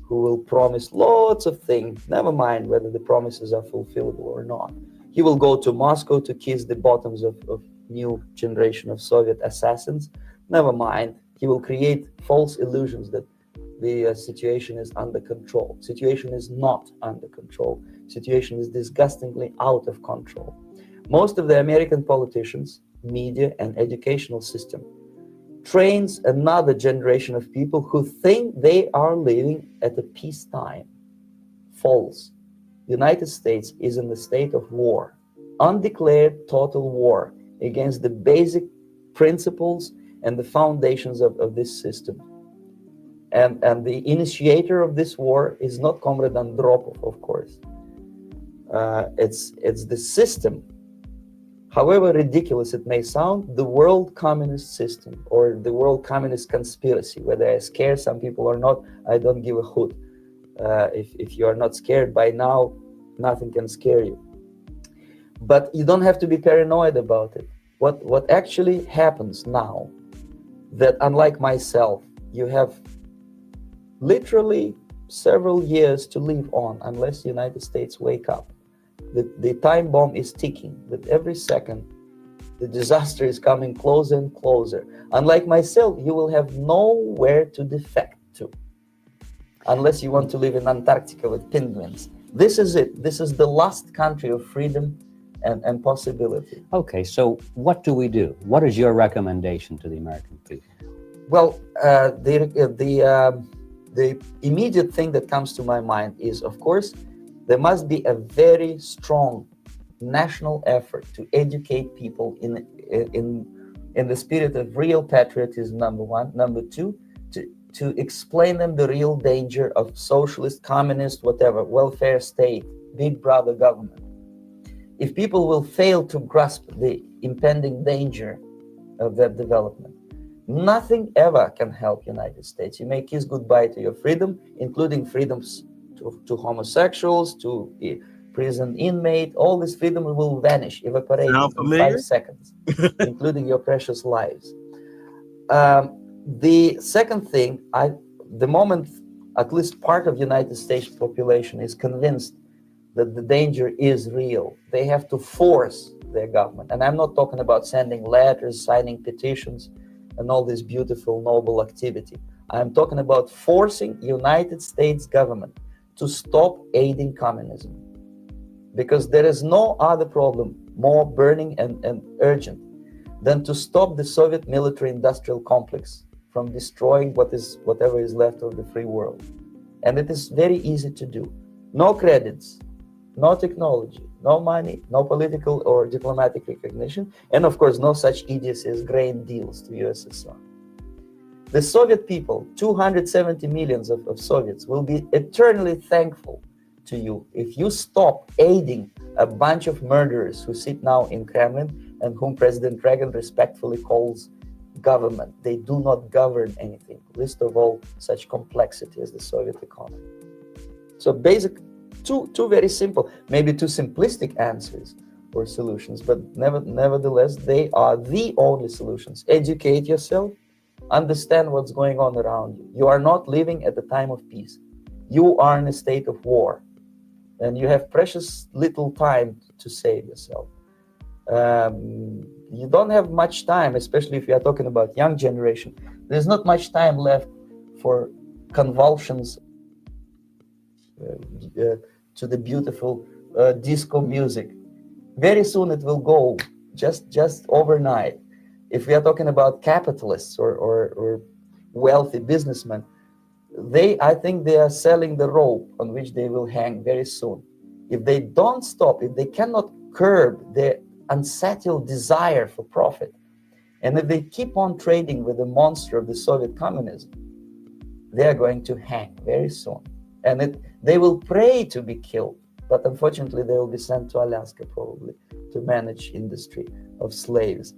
who will promise lots of things, never mind whether the promises are fulfillable or not. He will go to Moscow to kiss the bottoms of new generation of Soviet assassins. Never mind, he will create false illusions that the situation is under control. Situation is not under control. Situation is disgustingly out of control. Most of the American politicians, media, and educational system trains another generation of people who think they are living at a peacetime. False. United States is in the state of war, undeclared total war against the basic principles and the foundations of this system. And the initiator of this war is not Comrade Andropov, of course. It's the system. However ridiculous it may sound, the world communist system or the world communist conspiracy, whether I scare some people or not, I don't give a hoot. If you are not scared by now, nothing can scare you. But you don't have to be paranoid about it. What actually happens now, that unlike myself, you have literally several years to live on unless the United States wake up. The time bomb is ticking. With every second, the disaster is coming closer and closer. Unlike myself, you will have nowhere to defect to, unless you want to live in Antarctica with penguins. This is it. This is the last country of freedom and possibility. Okay, so what do we do? What is your recommendation to the American people? Well, the immediate thing that comes to my mind is, of course, there must be a very strong national effort to educate people in the spirit of real patriotism, number one. Number two, to explain them the real danger of socialist, communist, whatever, welfare state, big brother government. If people will fail to grasp the impending danger of that development, nothing ever can help United States. You may kiss goodbye to your freedom, including freedoms to homosexuals, to prison inmate. All this freedom will vanish, evaporate in 5 seconds, including your precious lives. The second thing, the moment at least part of United States population is convinced that the danger is real, they have to force their government. And I'm not talking about sending letters, signing petitions, and all this beautiful, noble activity. I'm talking about forcing United States government to stop aiding communism. Because there is no other problem more burning and urgent than to stop the Soviet military-industrial complex from destroying whatever is left of the free world. And it is very easy to do. No credits, no technology, no money, no political or diplomatic recognition, and of course no such idiocy as grain deals to USSR. The Soviet people, 270 millions of Soviets, will be eternally thankful to you if you stop aiding a bunch of murderers who sit now in Kremlin and whom President Reagan respectfully calls government. They do not govern anything, least of all such complexity as the Soviet economy. So basic, two very simple, maybe too simplistic answers or solutions, but nevertheless, they are the only solutions. Educate yourself, understand what's going on around you. You are not living at the time of peace. You are in a state of war, and you have precious little time to save yourself. You don't have much time, especially if you are talking about young generation. There's not much time left for convulsions to the beautiful disco music. Very soon it will go, just overnight. If we are talking about capitalists or wealthy businessmen, I think they are selling the rope on which they will hang very soon. If they don't stop, if they cannot curb their unsettled desire for profit, and if they keep on trading with the monster of the Soviet communism, they are going to hang very soon. And they will pray to be killed, but unfortunately they will be sent to Alaska probably to manage industry of slaves.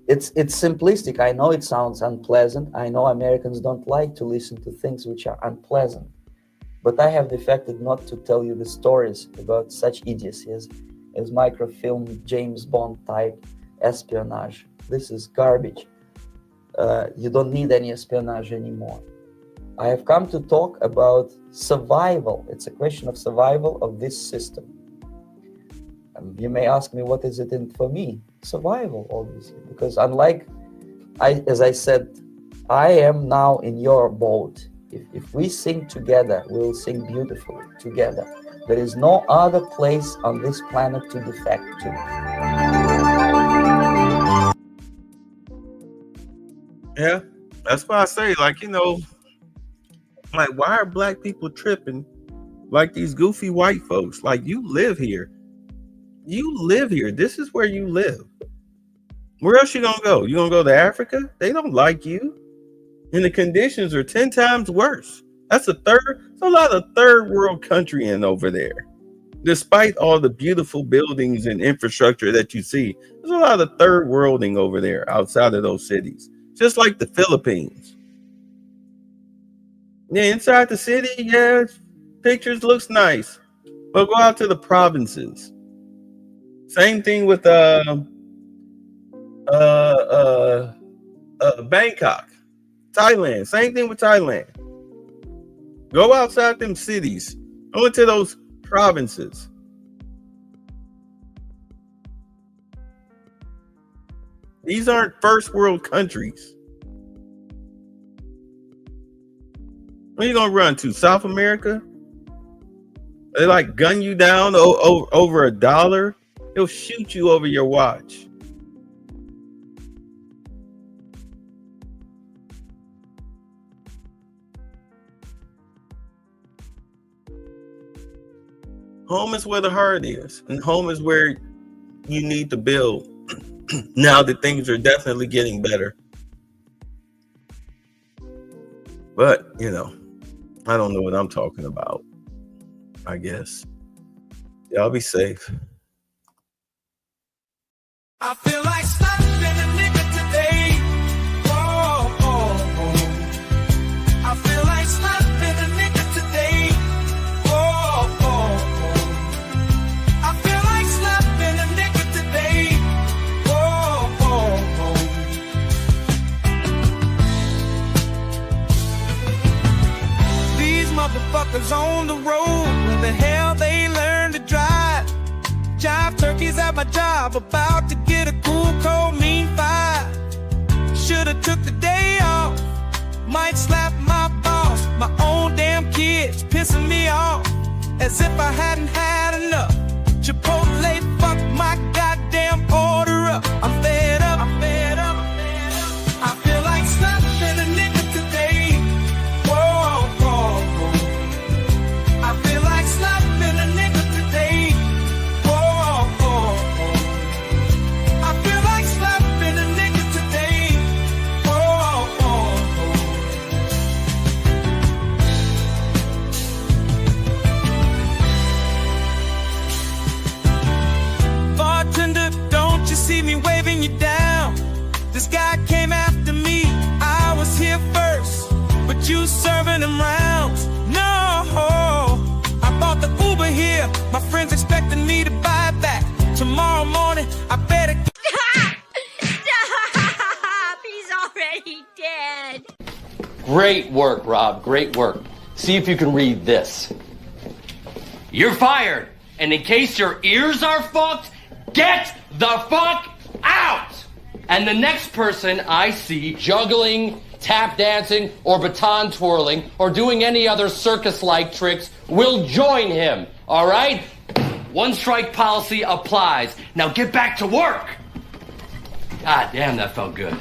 It's simplistic. I know it sounds unpleasant. I know Americans don't like to listen to things which are unpleasant, but I have defected not to tell you the stories about such idiocy as microfilm, James Bond type espionage. This is garbage. You don't need any espionage anymore. I have come to talk about survival. It's a question of survival of this system. You may ask me, what is it in for me? Survival, obviously, because as I said, I am now in your boat. If we sing together, we will sing beautifully together. There is no other place on this planet to defect to. Yeah, that's why I say, why are black people tripping like these goofy white folks. Like, you live here. You live here. This is where you live. Where else you gonna go? You gonna go to Africa? They don't like you. And the conditions are 10 times worse. That's a lot of third world country in over there. Despite all the beautiful buildings and infrastructure that you see, there's a lot of third worlding over there outside of those cities. Just like the Philippines. Yeah, inside the city, yeah, pictures looks nice. But go out to the provinces. Same thing with Bangkok, Thailand. Same thing with Thailand. Go outside them cities. Go into those provinces. These aren't first world countries. Where you gonna run to? South America? They like gun you down over $1. They'll shoot you over your watch. Home is where the heart is, and home is where you need to build. Now that things are definitely getting better. But, you know, I don't know what I'm talking about, I guess. Y'all be safe. I feel like slapping a nigga today. Oh, oh, oh. I feel like slapping a nigga today. Oh, oh, oh. I feel like slapping a nigga today. Oh, oh, oh. These motherfuckers on the road, where the hell they learn to drive. Jive turkeys at my job, about to get a cool, cold, mean five. Should've took the day off. Might slap my boss, my own damn kids, pissing me off. As if I hadn't had enough. Chipotle fuck my goddamn order up. I'm fed up, I'm fed up, I'm fed up. I feel like slapping a nigga today. Whoa, whoa, whoa. I feel like slapping a nigga today. See me waving you down. This guy came after me. I was here first, but you serving him rounds. No, I bought the Uber here. My friends expecting me to buy it back. Tomorrow morning, I better. Stop! He's already dead. Great work, Rob. Great work. See if you can read this. You're fired. And in case your ears are fucked, get the fuck out! And the next person I see juggling, tap dancing, or baton twirling, or doing any other circus-like tricks will join him, all right? One strike policy applies. Now get back to work! God damn, that felt good.